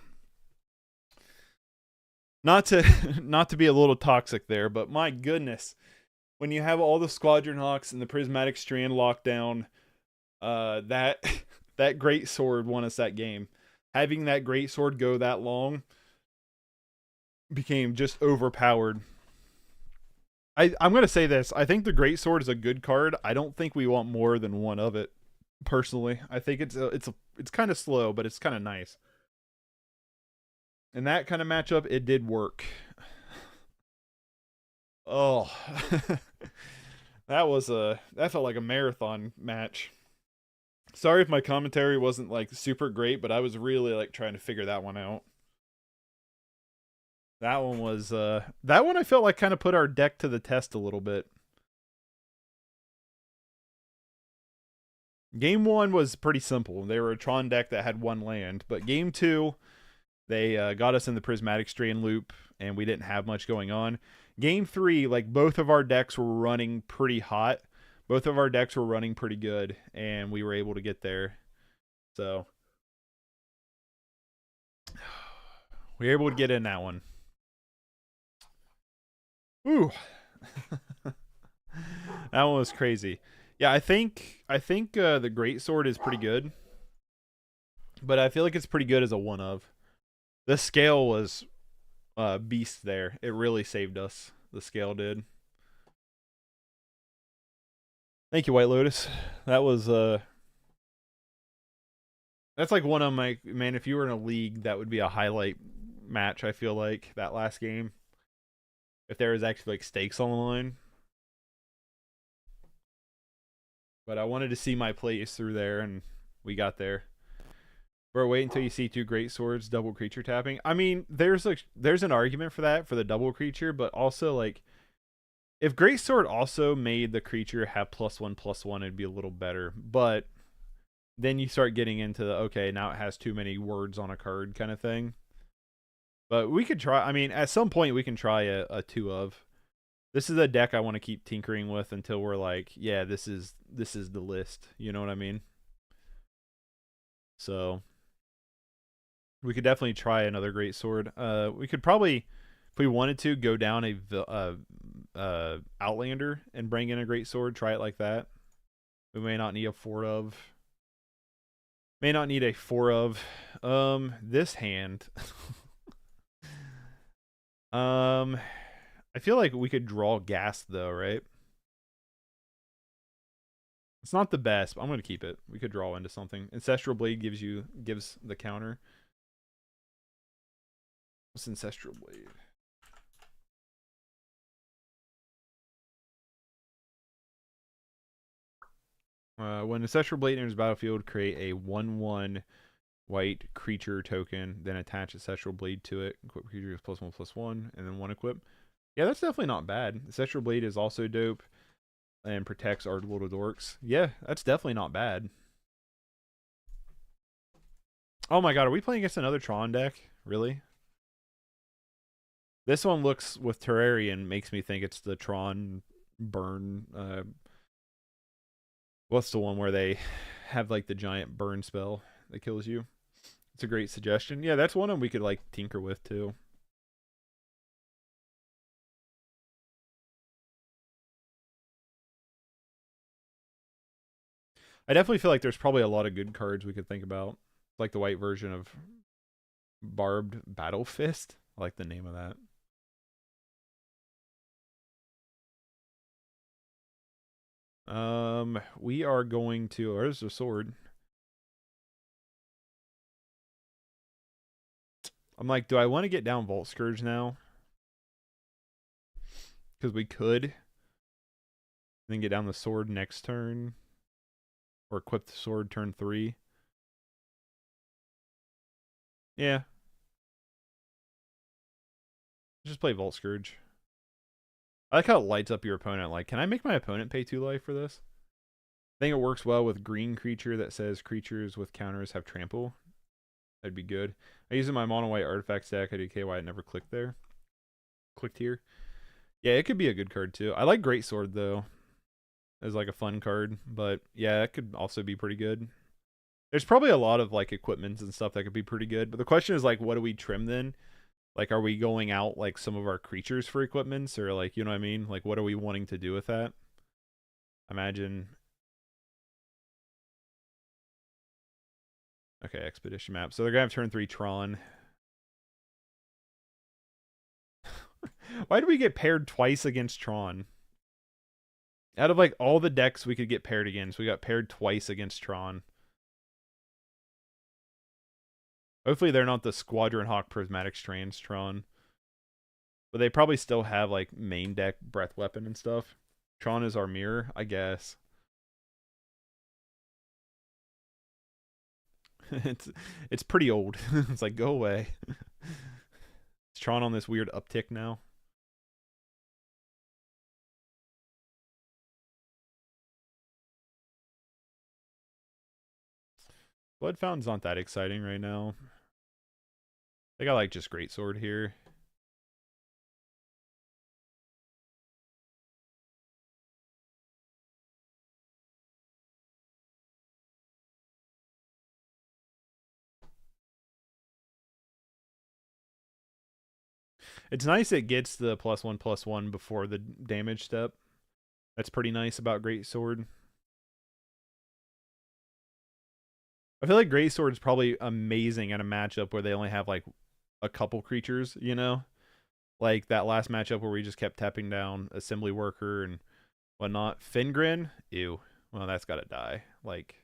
Not to be a little toxic there, but my goodness, when you have all the squadron hawks and the prismatic strand locked down, that great sword won us that game. Having that great sword go that long became just overpowered. I'm gonna say this. I think the great sword is a good card. I don't think we want more than one of it. Personally, I think it's kind of slow, but it's kind of nice. In that kind of matchup, it did work. Oh, that felt like a marathon match. Sorry if my commentary wasn't like super great, but I was really like trying to figure that one out. That one was that one I felt like kind of put our deck to the test a little bit. Game 1 was pretty simple. They were a Tron deck that had 1 land, but game 2, they got us in the prismatic strain loop, and we didn't have much going on. Game 3, like both of our decks were running pretty hot. Both of our decks were running pretty good, and we were able to get there. So we were able to get in that one. Ooh. That one was crazy. Yeah, I think the greatsword is pretty good, but I feel like it's pretty good as a one of. The scale was beast there. It really saved us. The scale did. Thank you, White Lotus. That was that's like one of my, man, if you were in a league, that would be a highlight match, I feel like, that last game. If there was actually like stakes on the line. But I wanted to see my plays through there, and we got there. Bro, wait until you see 2 great swords double creature tapping. I mean, there's an argument for that, for the double creature, but also like if great sword also made the creature have +1/+1, it'd be a little better. But then you start getting into the, okay, now it has too many words on a card kind of thing. But we could try, I mean, at some point we can try a 2 of. This is a deck I want to keep tinkering with until we're like, yeah, this is the list. You know what I mean? So we could definitely try another great sword. We could probably, if we wanted to, go down a Outlander and bring in a great sword. Try it like that. We may not need a 4 of. May not need a 4 of. This hand. I feel like we could draw gas though, right? It's not the best, but I'm gonna keep it. We could draw into something. Ancestral Blade gives the counter. What's Ancestral Blade? When Ancestral Blade enters battlefield, create a 1/1 white creature token, then attach Ancestral Blade to it. Equip creature is +1/+1, and then 1 equip. Yeah, that's definitely not bad. Ancestral Blade is also dope and protects our World of Dorks. Yeah, that's definitely not bad. Oh my god, are we playing against another Tron deck? Really? This one looks, with Terrarian, makes me think it's the Tron burn. What's the one where they have like the giant burn spell that kills you? It's a great suggestion. Yeah, that's one of them we could like tinker with too. I definitely feel like there's probably a lot of good cards we could think about. Like the white version of Barbed Battle Fist. I like the name of that. We are going to. Oh, there's a sword. I'm like, do I want to get down Vault Scourge now? Because we could. And then get down the sword next turn. Or equip the sword turn 3. Yeah. Just play Vault Scourge. I like how it lights up your opponent. Like, can I make my opponent pay 2 life for this? I think it works well with green creature that says creatures with counters have trample. That'd be good. I use it in my mono white artifacts deck. I do KY. It never clicked there. Clicked here. Yeah, it could be a good card too. I like Greatsword though, as like a fun card. But yeah, that could also be pretty good. There's probably a lot of like equipments and stuff that could be pretty good. But the question is like, what do we trim then? Like, are we going out like some of our creatures for equipments, or like, you know what I mean? Like, what are we wanting to do with that? Imagine. Okay, expedition map. So they're gonna have turn 3 Tron. Why did we get paired twice against Tron? Out of like all the decks we could get paired against, we got paired twice against Tron. Hopefully they're not the Squadron Hawk Prismatic Strands Tron. But they probably still have like main deck Breath Weapon and stuff. Tron is our mirror, I guess. it's pretty old. It's like, go away. Is Tron on this weird uptick now? Blood Fountain's not that exciting right now. I think I like just Greatsword here. It's nice it gets the +1/+1 before the damage step. That's pretty nice about Greatsword. I feel like Greatsword is probably amazing at a matchup where they only have like a couple creatures, you know? Like that last matchup where we just kept tapping down Assembly Worker and whatnot. Fingrin? Ew. Well, that's gotta die. Like,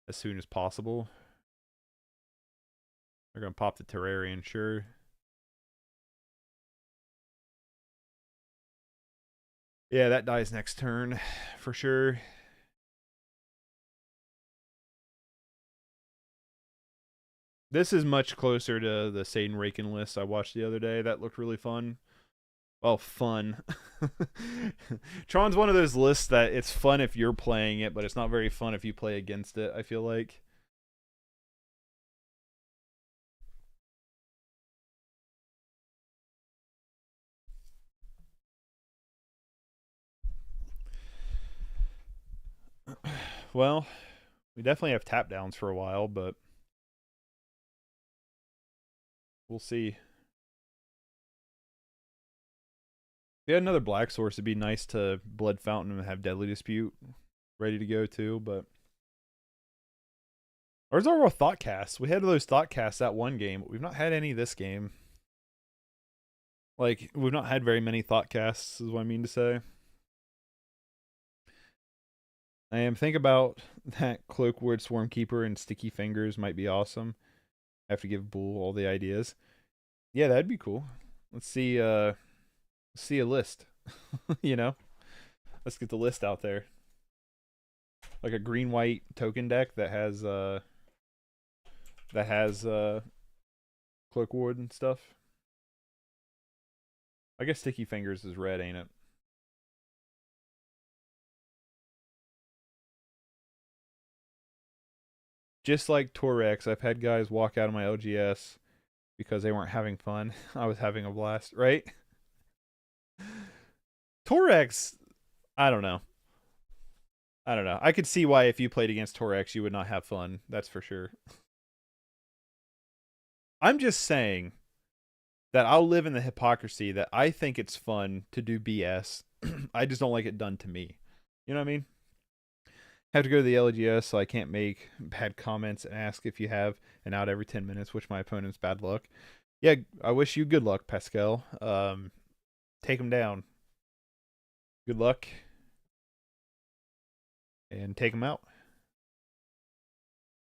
as soon as possible. They're gonna pop the Terrarian, sure. Yeah, that dies next turn, for sure. This is much closer to the Satan Raken list I watched the other day. That looked really fun. Well, fun. Tron's one of those lists that it's fun if you're playing it, but it's not very fun if you play against it, I feel like. well, we definitely have tap downs for a while, but we'll see. If we had another black source, it'd be nice to Blood Fountain and have Deadly Dispute ready to go too, but where's our thought casts? We had those thought casts that one game, but we've not had any this game. Like, we've not had very many thought casts, is what I mean to say. I am thinking about that Cloakwood Swarmkeeper and Sticky Fingers might be awesome. I have to give Bull all the ideas. Yeah, that'd be cool. Let's see a list. You know? Let's get the list out there. Like a green white token deck that has Cloakwood and stuff. I guess Sticky Fingers is red, ain't it? Just like Torex, I've had guys walk out of my LGS because they weren't having fun. I was having a blast, right? Torex, I don't know. I could see why if you played against Torex, you would not have fun. That's for sure. I'm just saying that I'll live in the hypocrisy that I think it's fun to do BS. I just don't like it done to me. You know what I mean? Have to go to the LGS, so I can't make bad comments and ask if you have an out every 10 minutes, which my opponent's bad luck. Yeah, I wish you good luck, Pascal. Take him down. Good luck. And take him out.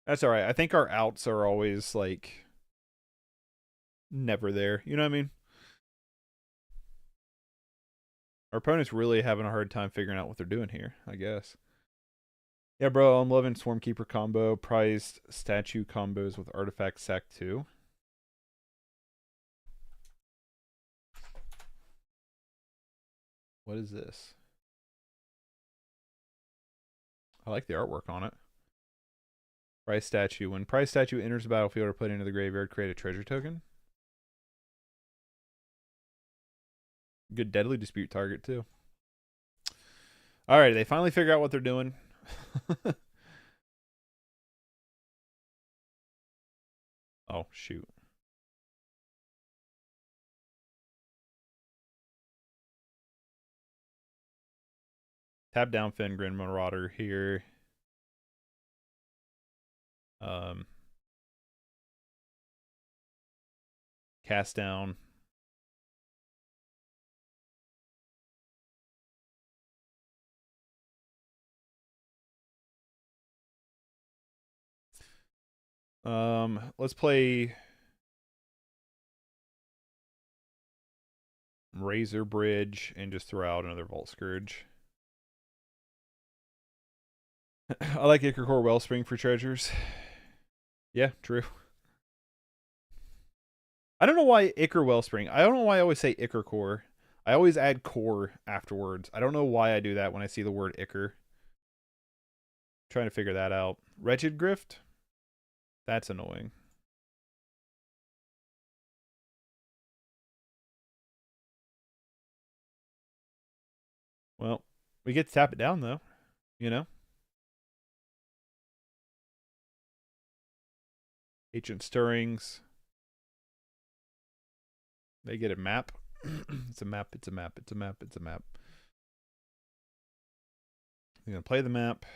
That's alright. I think our outs are always, like, never there. You know what I mean? Our opponent's really having a hard time figuring out what they're doing here, I guess. Yeah, bro, I'm loving Swarmkeeper combo, prized statue combos with Artifact Sack 2. What is this? I like the artwork on it. Prize statue. When prize statue enters the battlefield or put into the graveyard, create a treasure token. Good Deadly Dispute target, too. Alright, they finally figure out what they're doing. Oh, shoot. Tap down Fengrin Marauder here. Cast down. Let's play Razor Bridge and just throw out another Vault Scourge. I like Ichorcore Wellspring for treasures. Yeah, true. I don't know why Ichor Wellspring. I don't know why I always say Ichorcore. I always add core afterwards. I don't know why I do that when I see the word Ichor. Trying to figure that out. Wretched Grift? That's annoying. Well, we get to tap it down, though. You know? Ancient Stirrings. They get a map. It's a map, it's a map, it's a map, it's a map. You're going to play the map.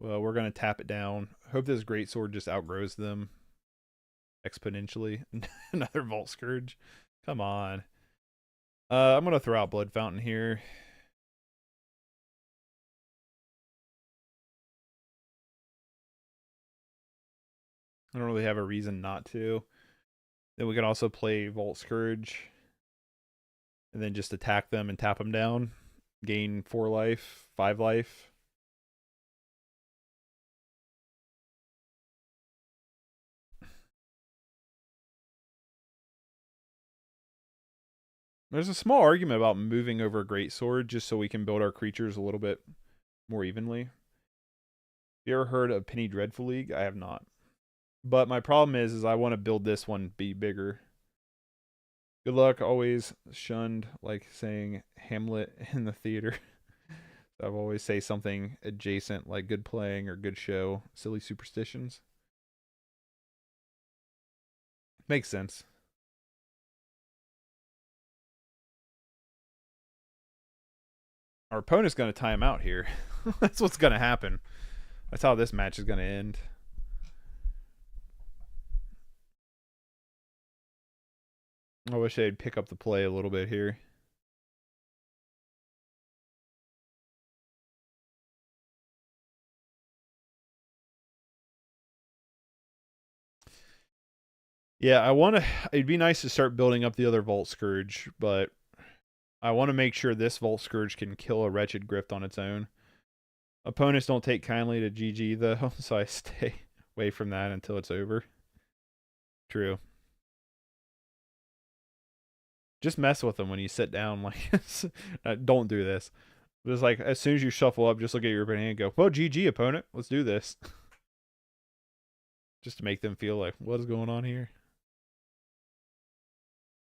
Well, we're going to tap it down. Hope this greatsword just outgrows them exponentially. Another Vault Scourge. Come on. I'm going to throw out Blood Fountain here. I don't really have a reason not to. Then we can also play Vault Scourge. And then just attack them and tap them down. Gain 4 life, 5 life. There's a small argument about moving over a greatsword just so we can build our creatures a little bit more evenly. You ever heard of Penny Dreadful League? I have not. But my problem is I want to build this one be bigger. Good luck, always shunned like saying Hamlet in the theater. I've always say something adjacent like good playing or good show. Silly superstitions. Makes sense. Our opponent's going to time out here. That's what's going to happen. That's how this match is going to end. I wish they'd pick up the play a little bit here. Yeah, I want to. It'd be nice to start building up the other Vault Scourge, but I want to make sure this Vault Scourge can kill a Wretched Grift on its own. Opponents don't take kindly to GG though, so I stay away from that until it's over. True. Just mess with them when you sit down. Like, don't do this. Just like as soon as you shuffle up, just look at your opponent and go, "Well, GG, opponent. Let's do this." Just to make them feel like, what is going on here?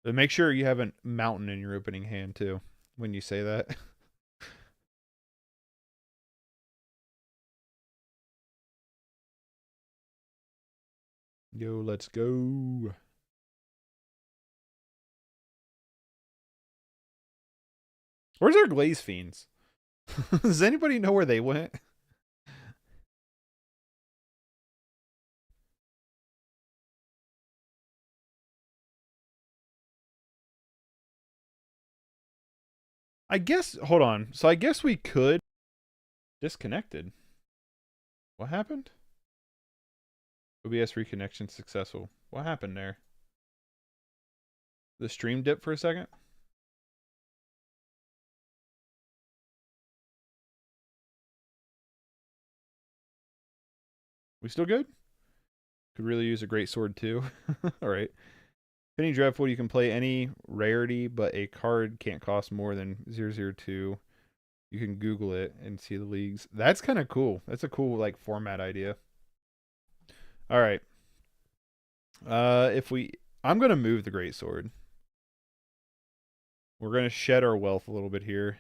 But make sure you have a mountain in your opening hand too when you say that. Yo, let's go. Where's our Glaze Fiends? Does anybody know where they went? I guess, hold on. So I guess we could. Disconnected. What happened? OBS reconnection successful. What happened there? The stream dipped for a second? We still good? Could really use a great sword too. Alright. Penny Dreadful, you can play any rarity, but a card can't cost more than 002. You can Google it and see the leagues. That's kind of cool. That's a cool like format idea. Alright. I'm gonna move the Great Sword. We're gonna shed our wealth a little bit here.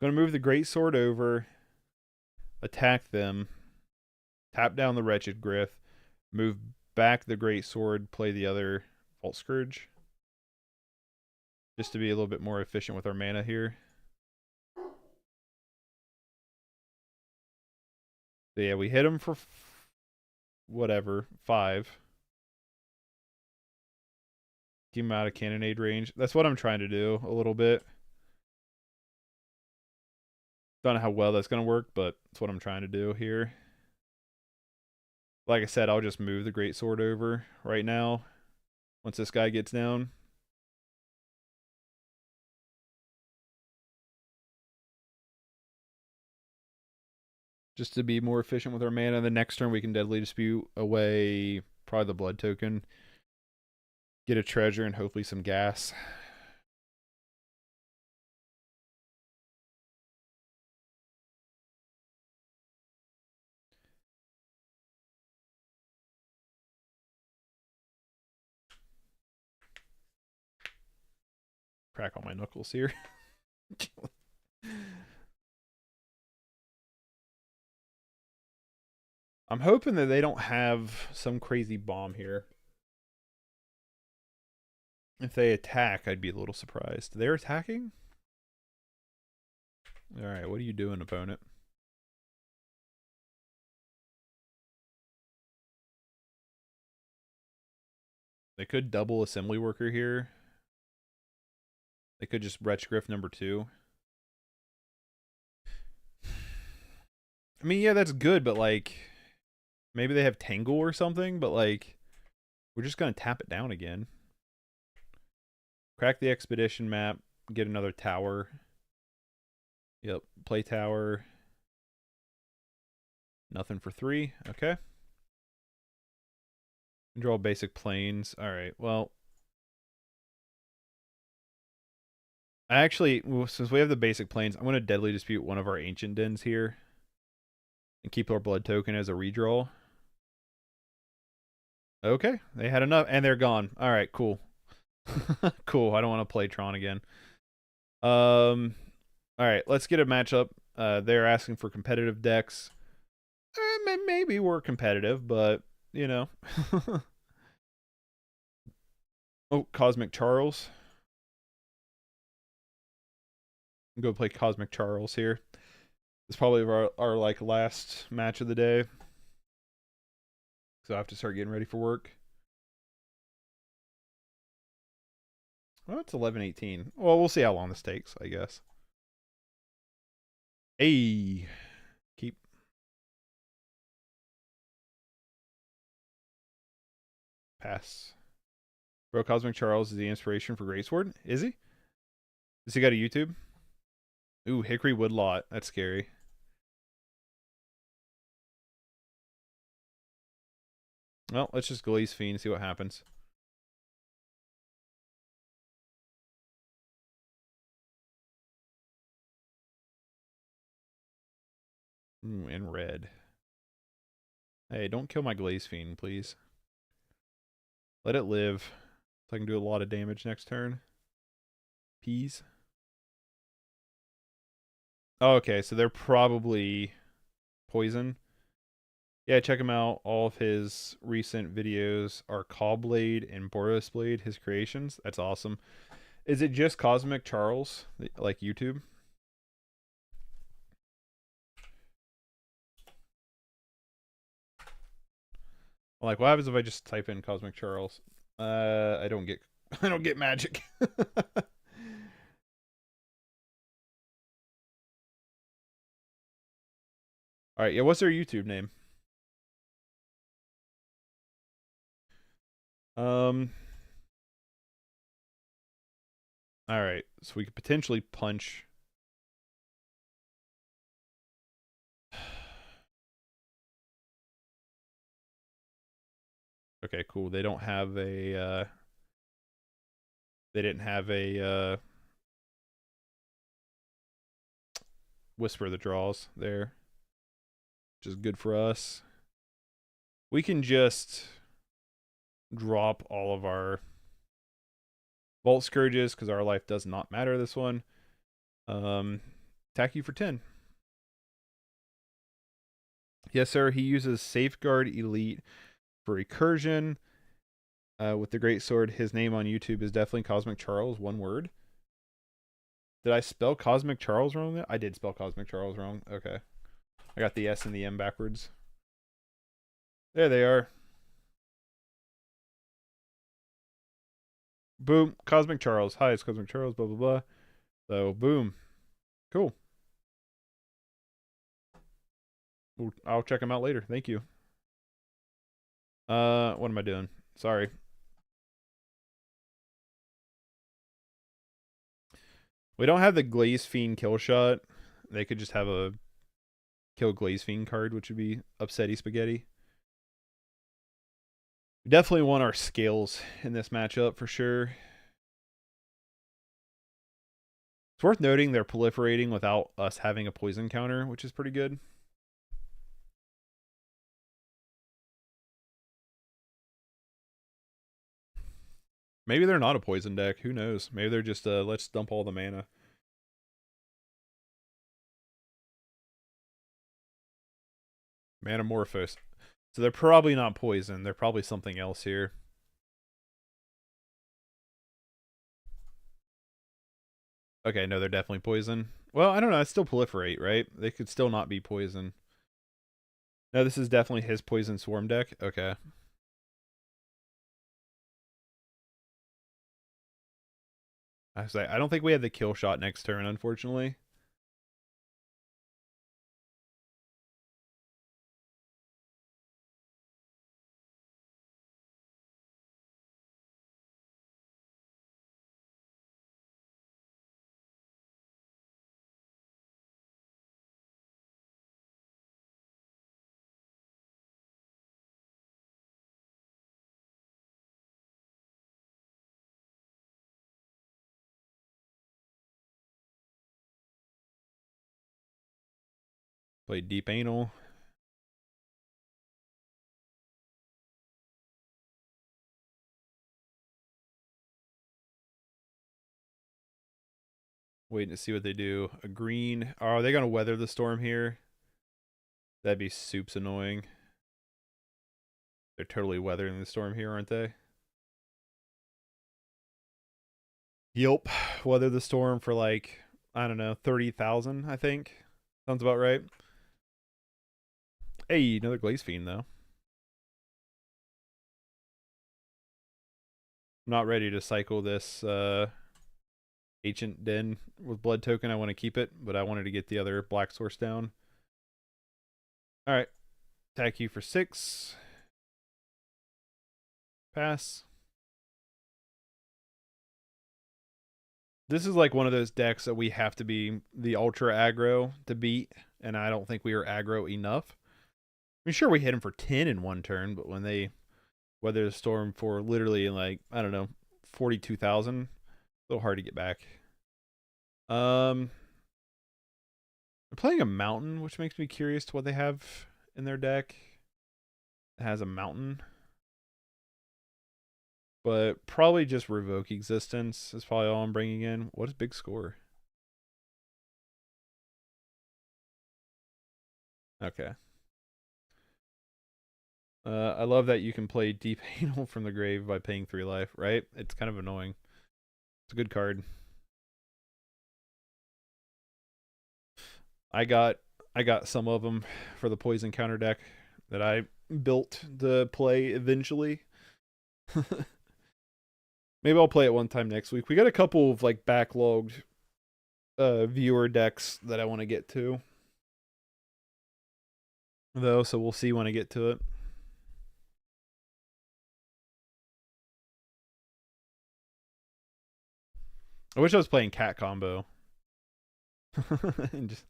Gonna move the Great Sword over, attack them, tap down the Wretched Griff, move back the Great Sword, play the other Vault Scourge. Just to be a little bit more efficient with our mana here. So yeah, we hit him for whatever, 5. Keep him out of cannonade range. That's what I'm trying to do a little bit. Don't know how well that's going to work, but that's what I'm trying to do here. Like I said, I'll just move the Great Sword over right now once this guy gets down. Just to be more efficient with our mana. The next turn we can Deadly Dispute away probably the Blood Token. Get a treasure and hopefully some gas. Crack all my knuckles here. I'm hoping that they don't have some crazy bomb here. If they attack, I'd be a little surprised. They're attacking? Alright, what are you doing, opponent? They could double Assembly Worker here. They could just Wretch Griff number 2. I mean, yeah, that's good, but like, maybe they have Tangle or something, but like, we're just going to tap it down again. Crack the Expedition map, get another tower. Yep, play tower. Nothing for 3, okay. Draw basic planes. Alright, well. Actually, since we have the basic planes, I'm going to Deadly Dispute one of our Ancient Dens here. And keep our Blood Token as a redraw. Okay, they had enough, and they're gone. All right, cool. Cool. I don't want to play Tron again. All right, let's get a matchup. They're asking for competitive decks. Maybe we're competitive, but you know. Oh, Cosmic Charles. Go play Cosmic Charles here. It's probably our like last match of the day. So I have to start getting ready for work. Well, it's 11:18. Well, we'll see how long this takes, I guess. Hey, keep. Pass. Bro, Cosmic Charles is the inspiration for Greatsword? Is he? Does he got a YouTube? Ooh, Hickory Woodlot. That's scary. Well, let's just Glaze Fiend and see what happens. Ooh, and red. Hey, don't kill my Glaze Fiend, please. Let it live. So I can do a lot of damage next turn. Peas. Oh, okay, so they're probably poison. Yeah, check him out. All of his recent videos are Callblade and Boros Blade, his creations. That's awesome. Is it just Cosmic Charles, like YouTube? Like, what happens if I just type in Cosmic Charles? I don't get, I don't get magic. All right, yeah. What's their YouTube name? Um. All right, so we could potentially punch. Okay, cool. They don't have a. They didn't have a Whisper the Draws there, which is good for us. We can just drop all of our Vault Scourges because our life does not matter this one. Attack you for 10. Yes, sir. He uses Safeguard Elite for Recursion. With the Great Sword, his name on YouTube is definitely Cosmic Charles, one word. Did I spell Cosmic Charles wrong? I did spell Cosmic Charles wrong. Okay. I got the S and the M backwards. There they are. Boom. Cosmic Charles. Hi, it's Cosmic Charles, blah, blah, blah. So, boom. Cool. I'll check them out later. Thank you. What am I doing? Sorry. We don't have the Glaze Fiend kill shot. They could just have a kill Glaze Fiend card, which would be upsetty spaghetti. We definitely want our scales in this matchup for sure. It's worth noting they're proliferating without us having a poison counter, which is pretty good. Maybe they're not a poison deck. Who knows? Maybe they're just let's dump all the mana. Manamorphose. So they're probably not poison. They're probably something else here. Okay, no, they're definitely poison. Well, I don't know. It's still proliferate, right? They could still not be poison. No, this is definitely his poison swarm deck. Okay. I don't think we had the kill shot next turn, unfortunately. Played Deep Anal. Waiting to see what they do. A green. Oh, are they going to weather the storm here? That'd be soups annoying. They're totally weathering the storm here, aren't they? Yep. Weather the storm for like, I don't know, 30,000, I think. Sounds about right. Hey, another Glaze Fiend, though. I'm not ready to cycle this Ancient Den with Blood Token. I want to keep it, but I wanted to get the other Black Source down. Alright. Attack you for 6. Pass. This is like one of those decks that we have to be the ultra aggro to beat, and I don't think we are aggro enough. I mean, sure, we hit him for 10 in one turn, but when they weather the storm for literally like, I don't know, 42,000, a little hard to get back. They're playing a mountain, which makes me curious to what they have in their deck. It has a mountain. But probably just Revoke Existence is probably all I'm bringing in. What is big score? Okay. I love that you can play Deep Anal from the grave by paying 3 life, right? It's kind of annoying. It's a good card. I got some of them for the poison counter deck that I built to play eventually. Maybe I'll play it one time next week. We got a couple of like backlogged viewer decks that I want to get to, though, so we'll see when I get to it. I wish I was playing cat combo. And just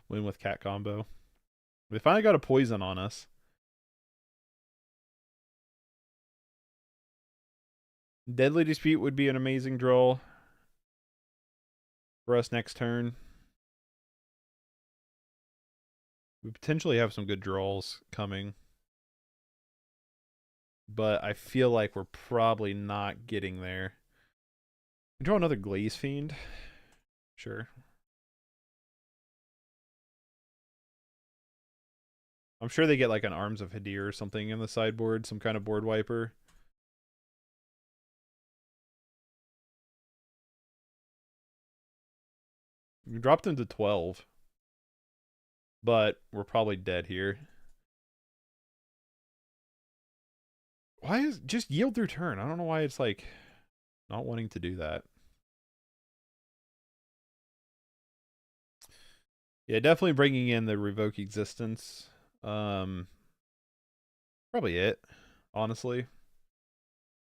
win with cat combo. They finally got a poison on us. Deadly Dispute would be an amazing draw for us next turn. We potentially have some good draws coming. But I feel like we're probably not getting there. Draw another Glaze Fiend. Sure. I'm sure they get like an Arms of Hadir or something in the sideboard, some kind of board wiper. We dropped him to 12. But we're probably dead here. Why is just yield through turn? I don't know why it's like not wanting to do that. Yeah, definitely bringing in the Revoke Existence. Probably it, honestly.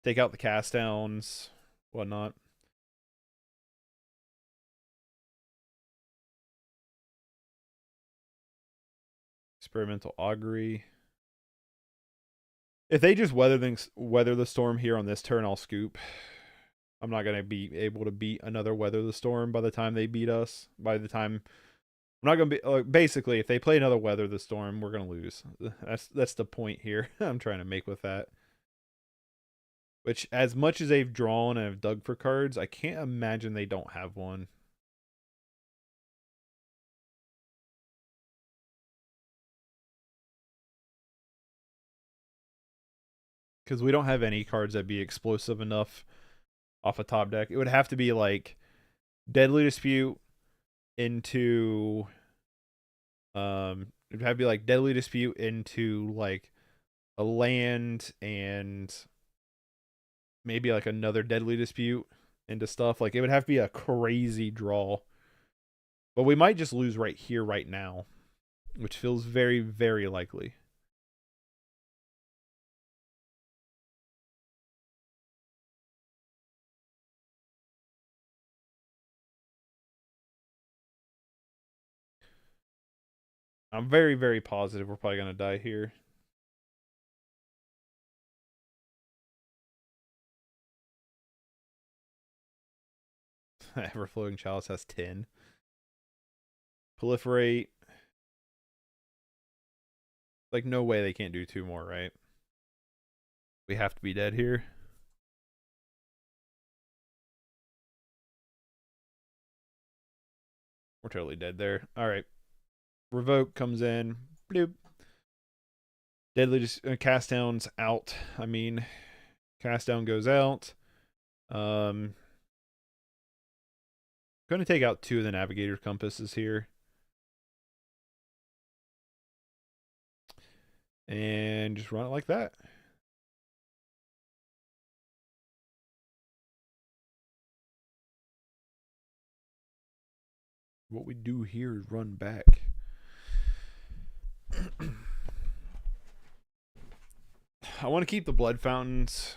Take out the cast downs, whatnot. Experimental Augury. If they just weather the storm here on this turn, I'll scoop. I'm not gonna be able to beat another Weather the Storm by the time they beat us. By the time I'm not gonna be basically, if they play another Weather the Storm, we're gonna lose. That's the point here I'm trying to make with that. Which, as much as they've drawn and have dug for cards, I can't imagine they don't have one. Because we don't have any cards that'd be explosive enough off a top deck. It would have to be like Deadly Dispute into it'd have to be like Deadly Dispute into like a land and maybe like another Deadly Dispute into stuff. Like it would have to be a crazy draw. But we might just lose right here, right now, which feels very, very likely. I'm very, very positive we're probably going to die here. Everflowing Chalice has 10. Proliferate. Like, no way they can't do 2 more, right? We have to be dead here. We're totally dead there. All right. Revoke comes in. Bloop. Deadly just cast down's out. I mean, cast down goes out. Going to take out 2 of the Navigator compasses here. And just run it like that. What we do here is run back. I want to keep the blood fountains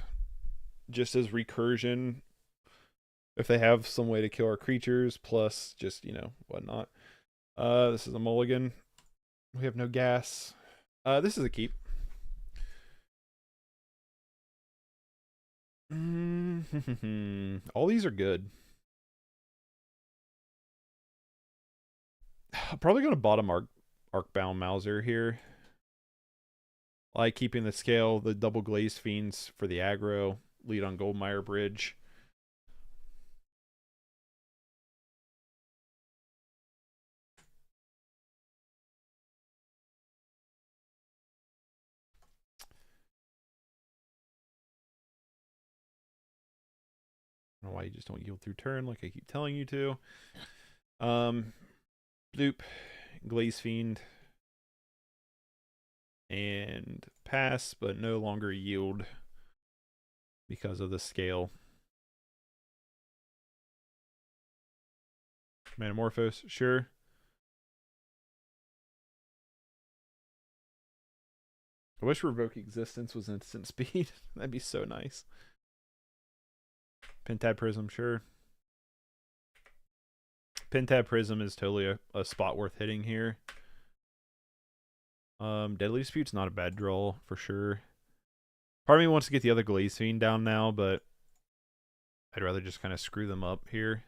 just as recursion if they have some way to kill our creatures, plus just, you know, whatnot. This is a mulligan. We have no gas. This is a keep. All these are good. I'm probably going to bottom Arcbound Mauser here. Like keeping the scale, the double glazed fiends for the aggro, lead on Goldmire Bridge. I don't know why you just don't yield through turn like I keep telling you to. Bloop, Glaze Fiend, and pass, but no longer yield because of the scale. Manamorphose, sure. I wish Revoke Existence was instant speed. That'd be so nice. Pentad Prism, sure. Pentad Prism is totally a spot worth hitting here. Deadly Dispute's not a bad draw for sure. Part of me wants to get the other Glaze Fiend down now, but I'd rather just kind of screw them up here.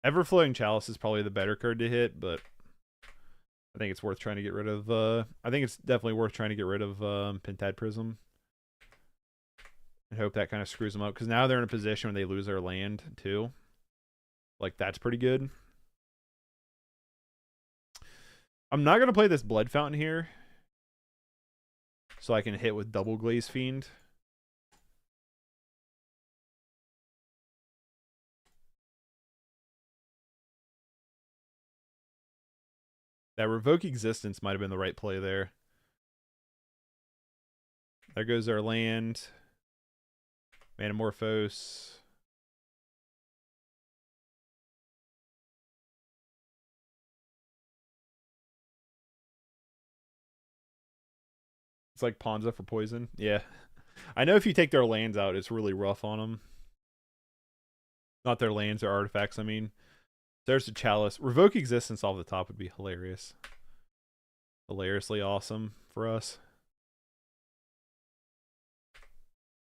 Everflowing Chalice is probably the better card to hit, but I think it's worth trying to get rid of. I think it's definitely worth trying to get rid of Pentad Prism. I hope that kind of screws them up, because now they're in a position where they lose their land too. Like, that's pretty good. I'm not going to play this Blood Fountain here, so I can hit with double Glaze Fiend. That Revoke Existence might have been the right play there. There goes our land. Manamorphose. It's like Ponza for poison. Yeah. I know if you take their lands out, it's really rough on them. Not their lands or artifacts, I mean. There's the Chalice. Revoke Existence off the top would be hilarious. Hilariously awesome for us.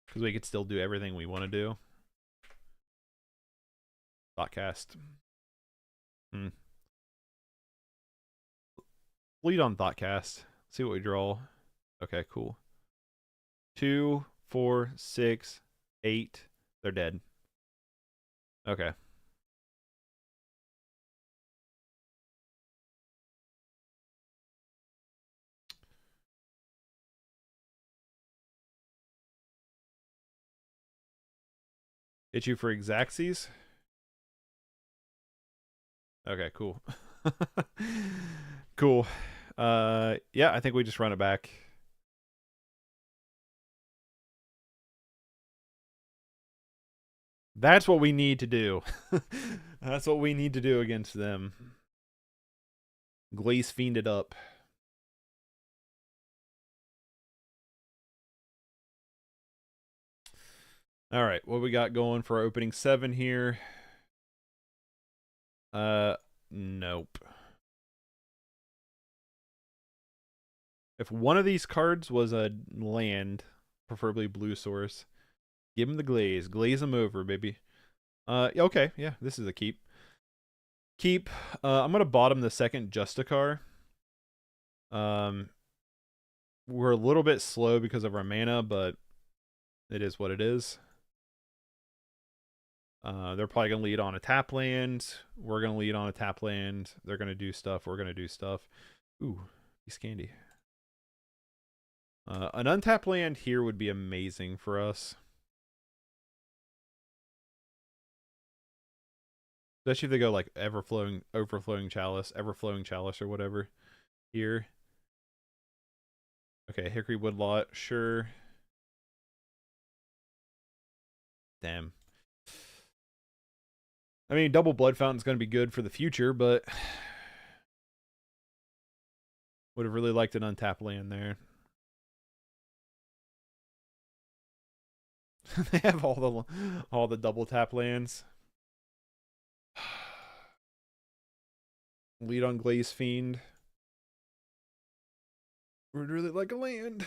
Because we could still do everything we want to do. Thoughtcast. Lead on Thoughtcast. See what we draw. Okay, cool. 2, 4, 6, 8. They're dead. Okay. Hit you for Xaxes? Okay, cool. Cool. Yeah, I think we just run it back. That's what we need to do. That's what we need to do against them. Glaze Fiend it up. All right, what we got going for opening 7 here? Nope. If one of these cards was a land, preferably blue source, give him the glaze. Glaze him over, baby. Okay, yeah, this is a keep. Keep. I'm gonna bottom the second Justicar. We're a little bit slow because of our mana, but it is what it is. They're probably going to lead on a tap land. We're going to lead on a tap land. They're going to do stuff. We're going to do stuff. Ooh, he's candy. An untapped land here would be amazing for us. Especially if they go like overflowing chalice, or whatever here. Okay, Hickory Woodlot, sure. Damn. I mean, double Blood Fountain's going to be good for the future, but would have really liked an untapped land there. They have all the double tap lands. Lead on Glaze Fiend. Would really like a land.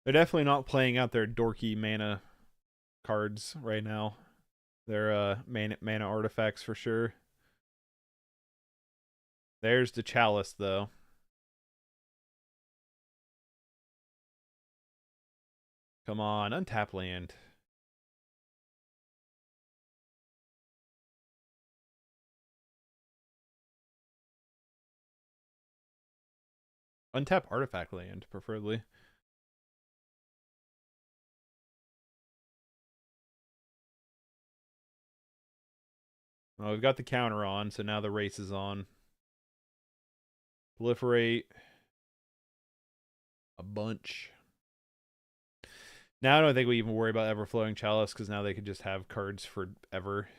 They're definitely not playing out their dorky mana cards right now. They're mana artifacts for sure. There's the Chalice though. Come on, untap land. Untap artifact land, preferably. Well, we've got the counter on, so now the race is on. Proliferate. A bunch. Now I don't think we even worry about Everflowing Chalice, because now they could just have cards forever.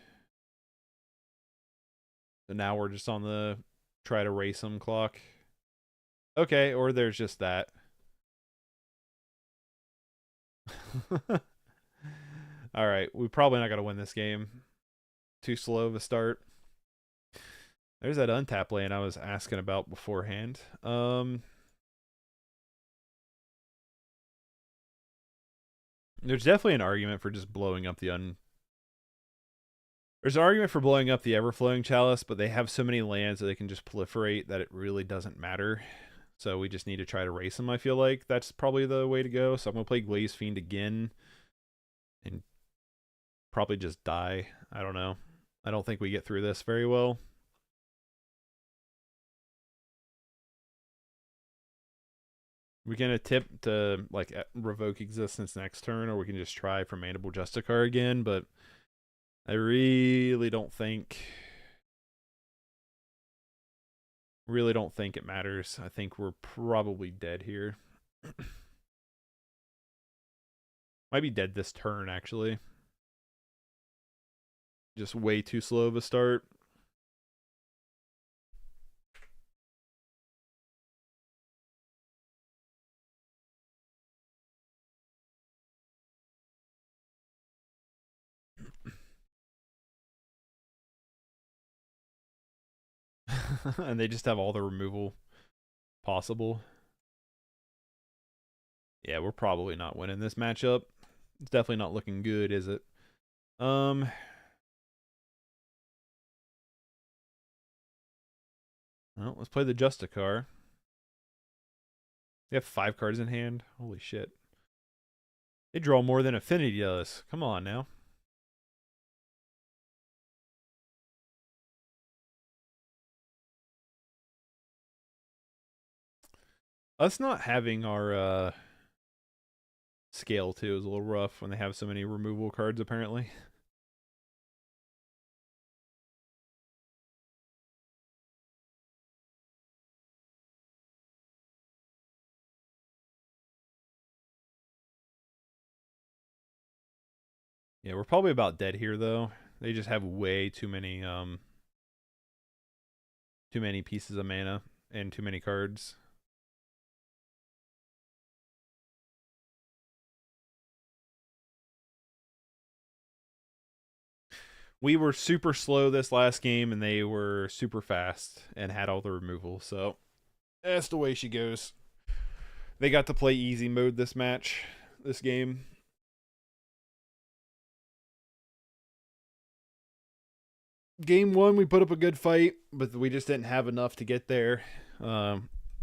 So now we're just on the try to race them clock. Okay, or there's just that. Alright, we're probably not going to win this game. Too slow of a start. There's that untap land I was asking about beforehand. There's definitely an argument for just blowing up the There's an argument for blowing up the Everflowing Chalice, but they have so many lands that they can just proliferate that it really doesn't matter. So we just need to try to race them, I feel like. That's probably the way to go. So I'm going to play Glaze Fiend again. And probably just die. I don't know. I don't think we get through this very well. We can attempt to like revoke existence next turn, or we can just try for Mandible Justicar again, but I really don't think it matters. I think we're probably dead here. Might be dead this turn, actually. Just way too slow of a start. And they just have all the removal possible. Yeah, we're probably not winning this matchup. It's definitely not looking good, is it? Well, let's play the Justicar. They have 5 cards in hand. Holy shit. They draw more than Affinity does. Come on now. Us not having our scale too is a little rough when they have so many removal cards apparently. Yeah, we're probably about dead here though. They just have way too many pieces of mana and too many cards. We were super slow this last game and they were super fast and had all the removal, so that's the way she goes. They got to play easy mode this match. this game. Game 1, we put up a good fight, but we just didn't have enough to get there,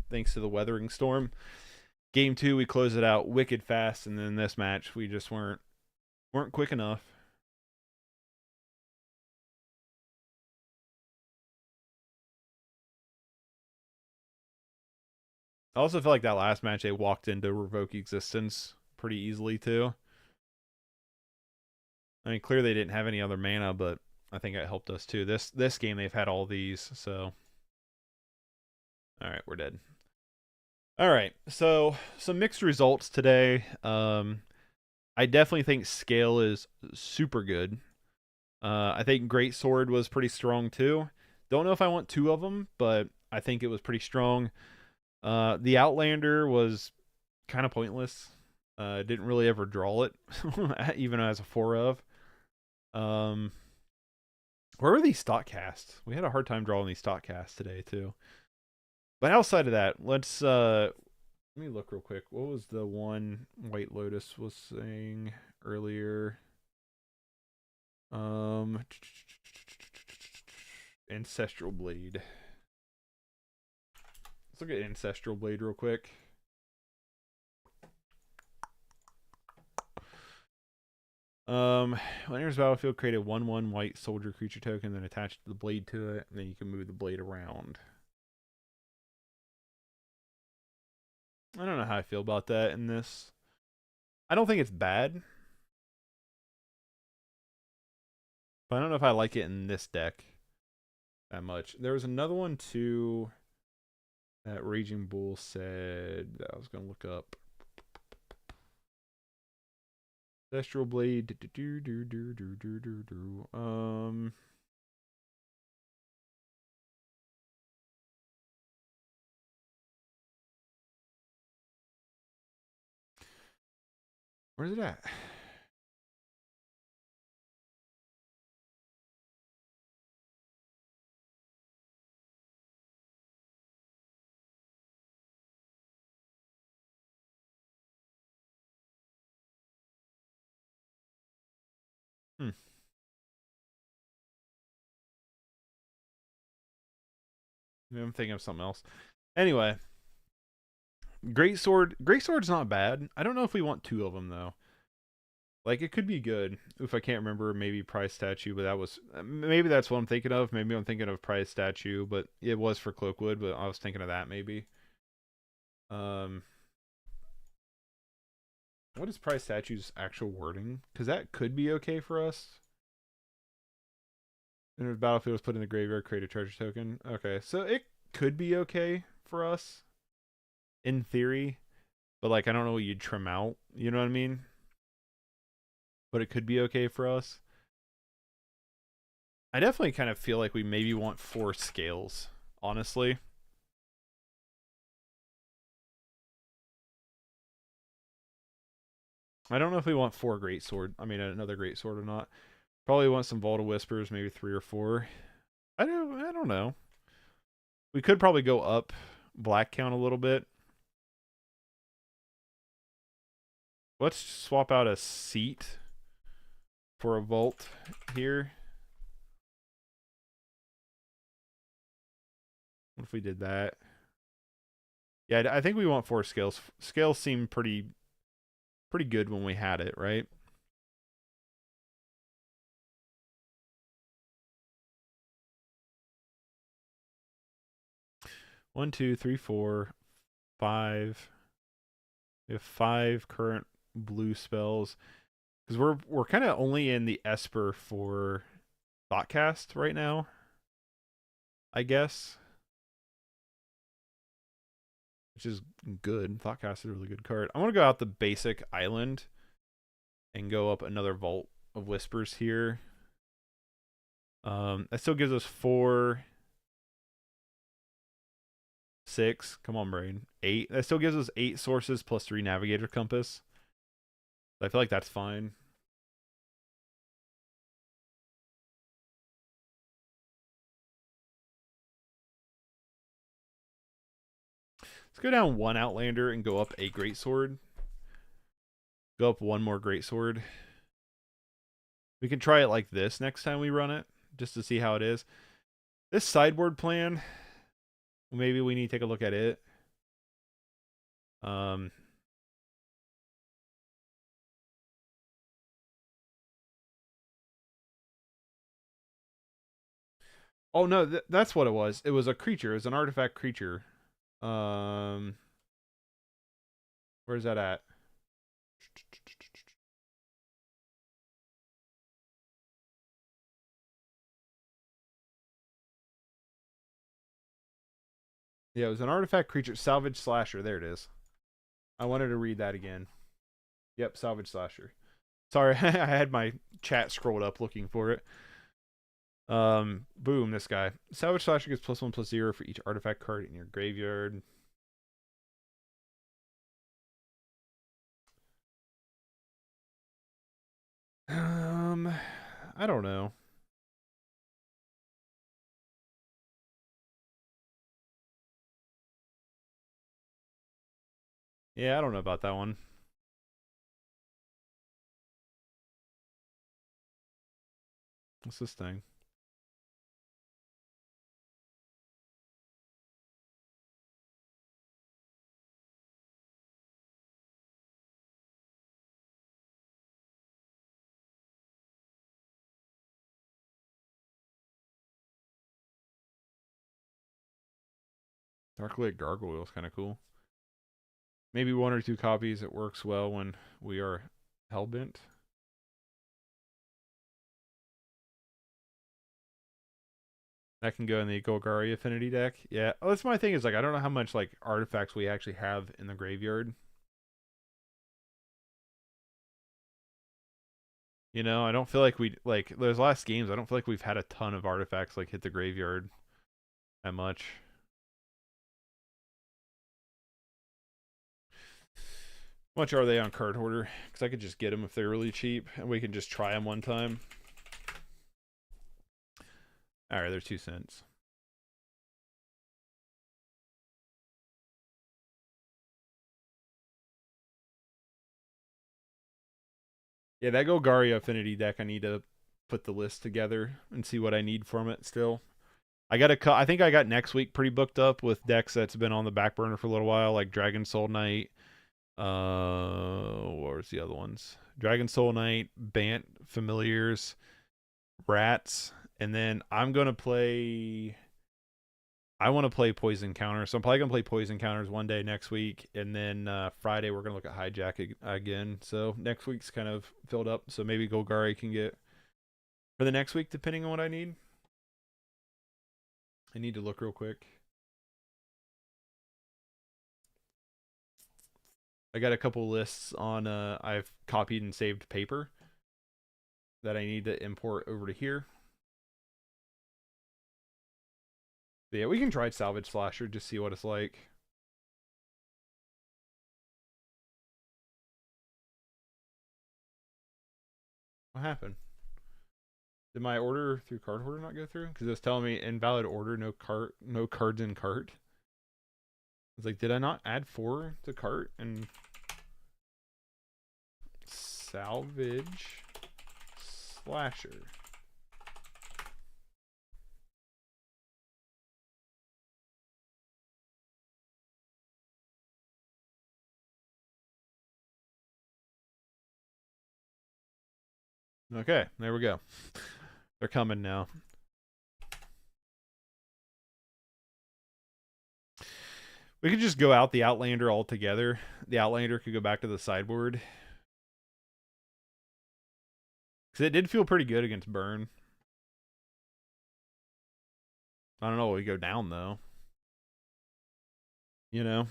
thanks to the weathering storm. Game 2, we closed it out wicked fast, and then this match, we just weren't quick enough. I also feel like that last match they walked into Revoke Existence pretty easily too. I mean, clearly they didn't have any other mana, but I think it helped us too. This game they've had all these, so. Alright, we're dead. Alright, so some mixed results today. I definitely think Scale is super good. I think Greatsword was pretty strong too. Don't know if I want 2 of them, but I think it was pretty strong. The Outlander was kind of pointless. Didn't really ever draw it, even as a 4 of. Where were these stock casts? We had a hard time drawing these stock casts today too. But outside of that, let's let me look real quick. What was the one White Lotus was saying earlier? Ancestral Blade. Let's look at Ancestral Blade real quick. When enters battlefield, create a 1/1 white soldier creature token, then attach the blade to it, and then you can move the blade around. I don't know how I feel about that in this. I don't think it's bad, but I don't know if I like it in this deck that much. There was another one too that Raging Bull said that I was going to look up. Ancestral Blade. Where's it at? I'm thinking of something else. Anyway, Greatsword's not bad. I don't know if we want 2 of them though. Like, it could be good. If I can't remember, maybe Prize Statue, but that was maybe that's what I'm thinking of. Maybe I'm thinking of Prize Statue, but it was for Cloakwood, but I was thinking of that maybe. What is Prize Statue's actual wording? Because that could be okay for us. And if the battlefield was put in the graveyard, create a treasure token. Okay, so it could be okay for us in theory, but like I don't know what you'd trim out. You know what I mean? But it could be okay for us. I definitely kind of feel like we maybe want 4 scales, honestly. I don't know if we want 4 Greatsword. I mean, another Greatsword or not. Probably want some Vault of Whispers, maybe 3 or 4. I don't know. We could probably go up black count a little bit. Let's swap out a seat for a vault here. What if we did that? Yeah, I think we want 4 scales. Scales seem pretty good when we had it, right? One, two, three, four, 5. We have 5 current blue spells because we're kind of only in the Esper for Thoughtcast right now, I guess, which is good. Thoughtcast is a really good card. I'm gonna go out the basic island and go up another Vault of Whispers here. That still gives us 4, 6. Come on, brain. 8. That still gives us 8 sources plus 3 Navigator Compass. I feel like that's fine. Let's go down 1 Outlander and go up a Greatsword. Go up one more greatsword. We can try it like this next time we run it, just to see how it is. This sideboard plan, maybe we need to take a look at it. Oh no, that's what it was. It was a creature. It was an artifact creature. Where's that at? Yeah, it was an artifact creature, salvage slasher. There it is. I wanted to read that again. Yep, salvage slasher. Sorry, I had my chat scrolled up looking for it. Boom, this guy. Salvage slasher gets +1/+0 for each artifact card in your graveyard. I don't know. Yeah, I don't know about that one. What's this thing? Darklight Gargoyle is kind of cool. Maybe 1 or 2 copies. It works well when we are hellbent. That can go in the Golgari Affinity deck. Yeah, well, that's my thing is like I don't know how much like artifacts we actually have in the graveyard. You know, I don't feel like we like those last games. I don't feel like we've had a ton of artifacts like hit the graveyard that much. How much are they on card hoarder? Because I could just get them if they're really cheap, and we can just try them one time. All right, they're 2 cents. Yeah, that Golgari Affinity deck. I need to put the list together and see what I need from it. Still, I got a. I think I got next week pretty booked up with decks that's been on the back burner for a little while, like Dragon Soul Knight. What was the other ones? Dragon Soul Knight, Bant Familiars, Rats, and then I'm gonna play. I want to play Poison Counter, so I'm probably gonna play Poison Counters one day next week, and then Friday we're gonna look at Hijack again. So next week's kind of filled up, so maybe Golgari can get for the next week, depending on what I need. I need to look real quick. I got a couple lists on. I've copied and saved paper that I need to import over to here. But yeah, we can try Salvage Slasher, just see what it's like. What happened? Did my order through card hoarder not go through? Because it was telling me invalid order, no cards in cart. I was like, did I not add 4 to cart? And Salvage Slasher. Okay, there we go. They're coming now. We could just go out the Outlander altogether. The Outlander could go back to the sideboard. Because it did feel pretty good against Burn. I don't know, we go down though. You know?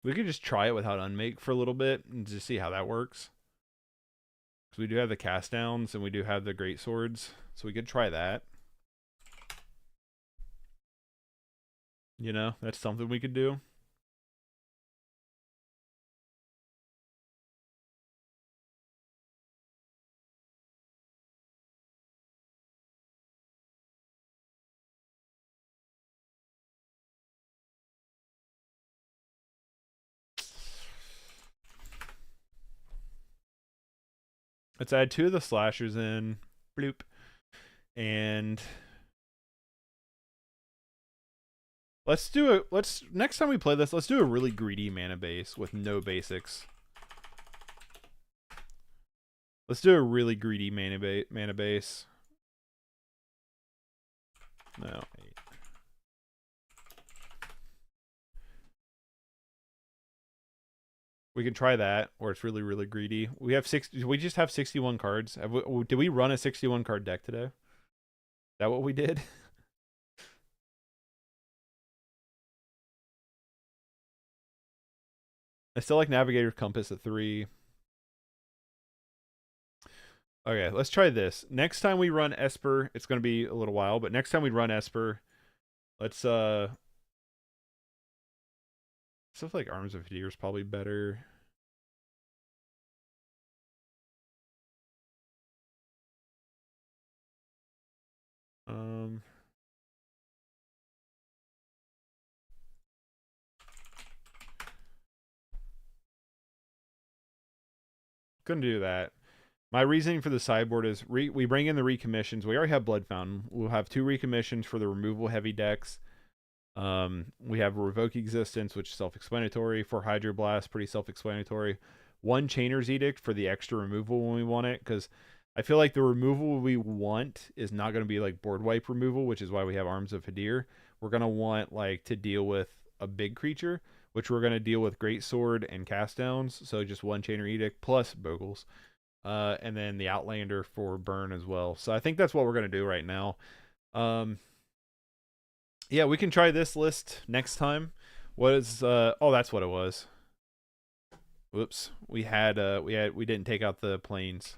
We could just try it without Unmake for a little bit and just see how that works. Because we do have the cast downs and we do have the great swords. So we could try that. You know, that's something we could do. Let's add 2 of the slashers in. Bloop. And let's next time we play this, let's do a really greedy mana base with no basics. Let's do a really greedy mana base. No. 8. We can try that, or it's really, really greedy. We have we just have 61 cards. Did we run a 61 card deck today? Is that what we did? I still like Navigator's Compass at 3. Okay, let's try this. Next time we run Esper, it's going to be a little while, but next time we run Esper, let's stuff like Arms of Hadir is probably better. Couldn't do that. My reasoning for the sideboard is we bring in the recommissions. We already have Blood Fountain. We'll have 2 recommissions for the removal heavy decks. We have Revoke Existence, which is self-explanatory. For Hydroblast, pretty self-explanatory. 1 Chainer's Edict for the extra removal when we want it, because I feel like the removal we want is not going to be like board wipe removal, which is why we have Arms of Hadir. We're going to want like to deal with a big creature, which we're going to deal with Greatsword and Cast Downs. So just 1 Chainer Edict plus Bogles. And then the Outlander for burn as well. So I think that's what we're going to do right now. Yeah, we can try this list next time. What is oh, that's what it was. Whoops. We didn't take out the planes.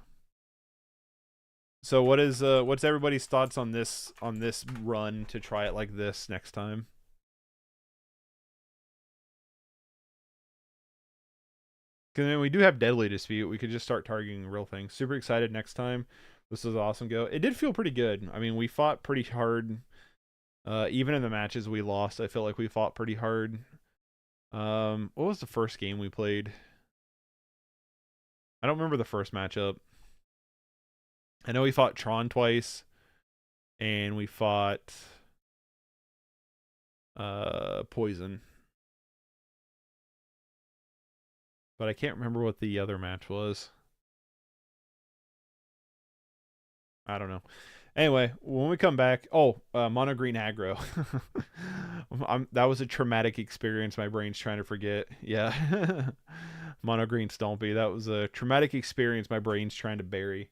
So what's everybody's thoughts on this run to try it like this next time? Because then we do have Deadly Dispute. We could just start targeting real things. Super excited next time. This was awesome go. It did feel pretty good. I mean, we fought pretty hard. Even in the matches we lost, I felt like we fought pretty hard. What was the first game we played? I don't remember the first matchup. I know we fought Tron twice. And we fought Poison. But I can't remember what the other match was. I don't know. Anyway, when we come back, Mono Green Aggro. That was a traumatic experience. My brain's trying to forget. Yeah. Mono Green Stompy. That was a traumatic experience my brain's trying to bury.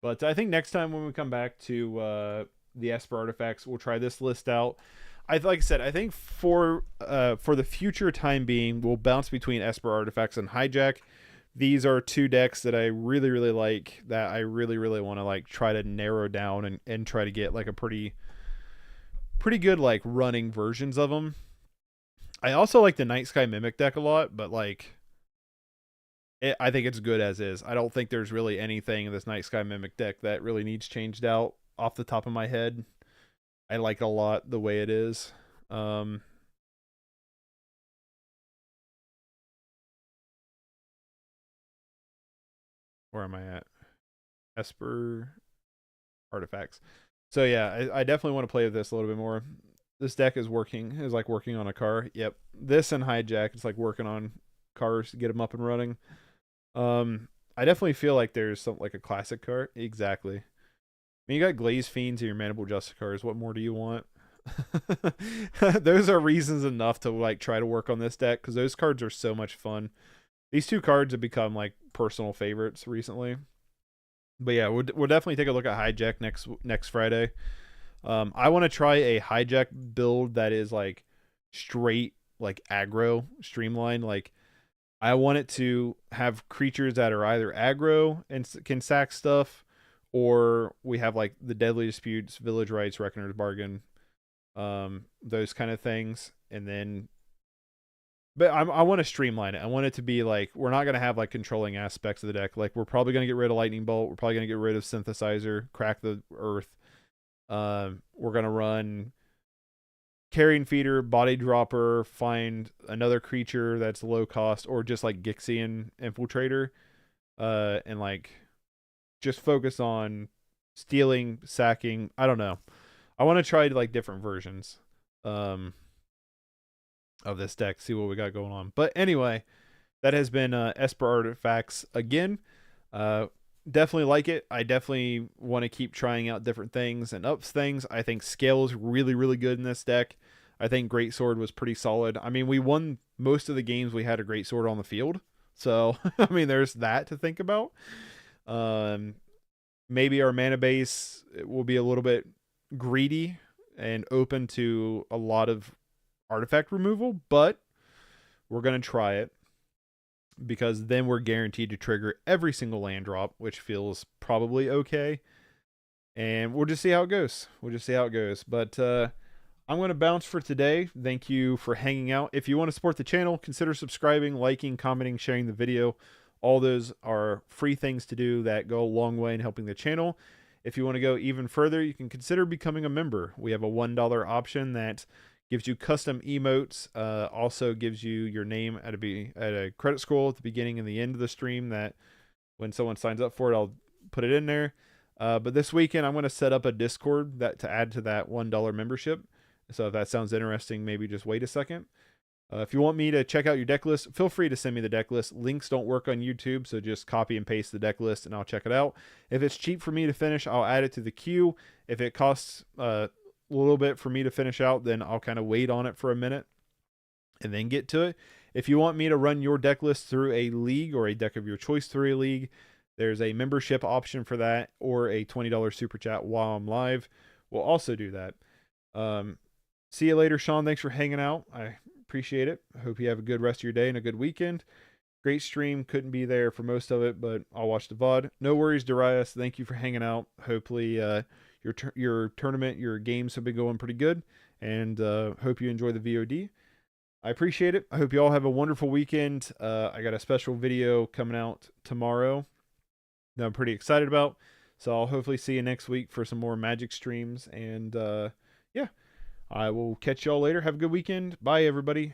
But I think next time when we come back to the Esper artifacts, we'll try this list out. Like I said, I think for the future time being, we'll bounce between Esper artifacts and Hijack. These are 2 decks that I really, really like, that I really, really want to like try to narrow down and try to get like a pretty good like running versions of them. I also like the Night Sky Mimic deck a lot, but like I think it's good as is. I don't think there's really anything in this Night Sky Mimic deck that really needs changed out off the top of my head. I like a lot the way it is. Where am I at? Esper artifacts. So yeah, I definitely want to play with this a little bit more. This deck is like working on a car. Yep. This and Hijack, it's like working on cars to get them up and running. I definitely feel like there's something like a classic car. Exactly. I mean, you got Glaze Fiends and your Manable Justicars. What more do you want? Those are reasons enough to like try to work on this deck, because those cards are so much fun. These 2 cards have become like personal favorites recently. But yeah, we'll definitely take a look at Hijack next Friday. I want to try a Hijack build that is like straight like aggro streamlined. Like I want it to have creatures that are either aggro and can sack stuff, or we have like the Deadly Disputes, Village Rights, Reckoner's Bargain, those kind of things. And then, but I want to streamline it. I want it to be like, we're not going to have like controlling aspects of the deck. Like we're probably going to get rid of Lightning Bolt. We're probably going to get rid of Synthesizer, crack the earth. We're going to run Carrion Feeder, Body Dropper, find another creature that's low cost, or just like Gixian Infiltrator, and like just focus on stealing, sacking. I don't know. I want to try like different versions of this deck, see what we got going on. But anyway, that has been Esper Artifacts again. Definitely like it. I definitely want to keep trying out different things and ups things. I think scale is really, really good in this deck. I think Greatsword was pretty solid. I mean, we won most of the games we had a Greatsword on the field. So, I mean, there's that to think about. Maybe our mana base will be a little bit greedy and open to a lot of artifact removal, but we're going to try it because then we're guaranteed to trigger every single land drop, which feels probably okay. And we'll just see how it goes. But I'm going to bounce for today. Thank you for hanging out. If you want to support the channel, consider subscribing, liking, commenting, sharing the video. All those are free things to do that go a long way in helping the channel. If you want to go even further, you can consider becoming a member. We have a $1 option that gives you custom emotes, also gives you your name at a credit scroll at the beginning and the end of the stream, that when someone signs up for it, I'll put it in there. But this weekend, I'm going to set up a Discord to add to that $1 membership. So if that sounds interesting, maybe just wait a second. If you want me to check out your deck list, feel free to send me the deck list. Links don't work on YouTube, so just copy and paste the deck list and I'll check it out. If it's cheap for me to finish, I'll add it to the queue. If it costs a little bit for me to finish out, then I'll kind of wait on it for a minute and then get to it. If you want me to run your deck list through a league or a deck of your choice through a league, there's a membership option for that, or a $20 super chat while I'm live. We'll also do that. See you later, Sean. Thanks for hanging out. I appreciate it. I hope you have a good rest of your day and a good weekend. Great stream. Couldn't be there for most of it, but I'll watch the VOD. No worries, Darius. Thank you for hanging out. Hopefully your tournament, your games have been going pretty good, and hope you enjoy the VOD. I appreciate it. I hope you all have a wonderful weekend. I got a special video coming out tomorrow that I'm pretty excited about. So I'll hopefully see you next week for some more Magic streams. And yeah, I will catch y'all later. Have a good weekend. Bye, everybody.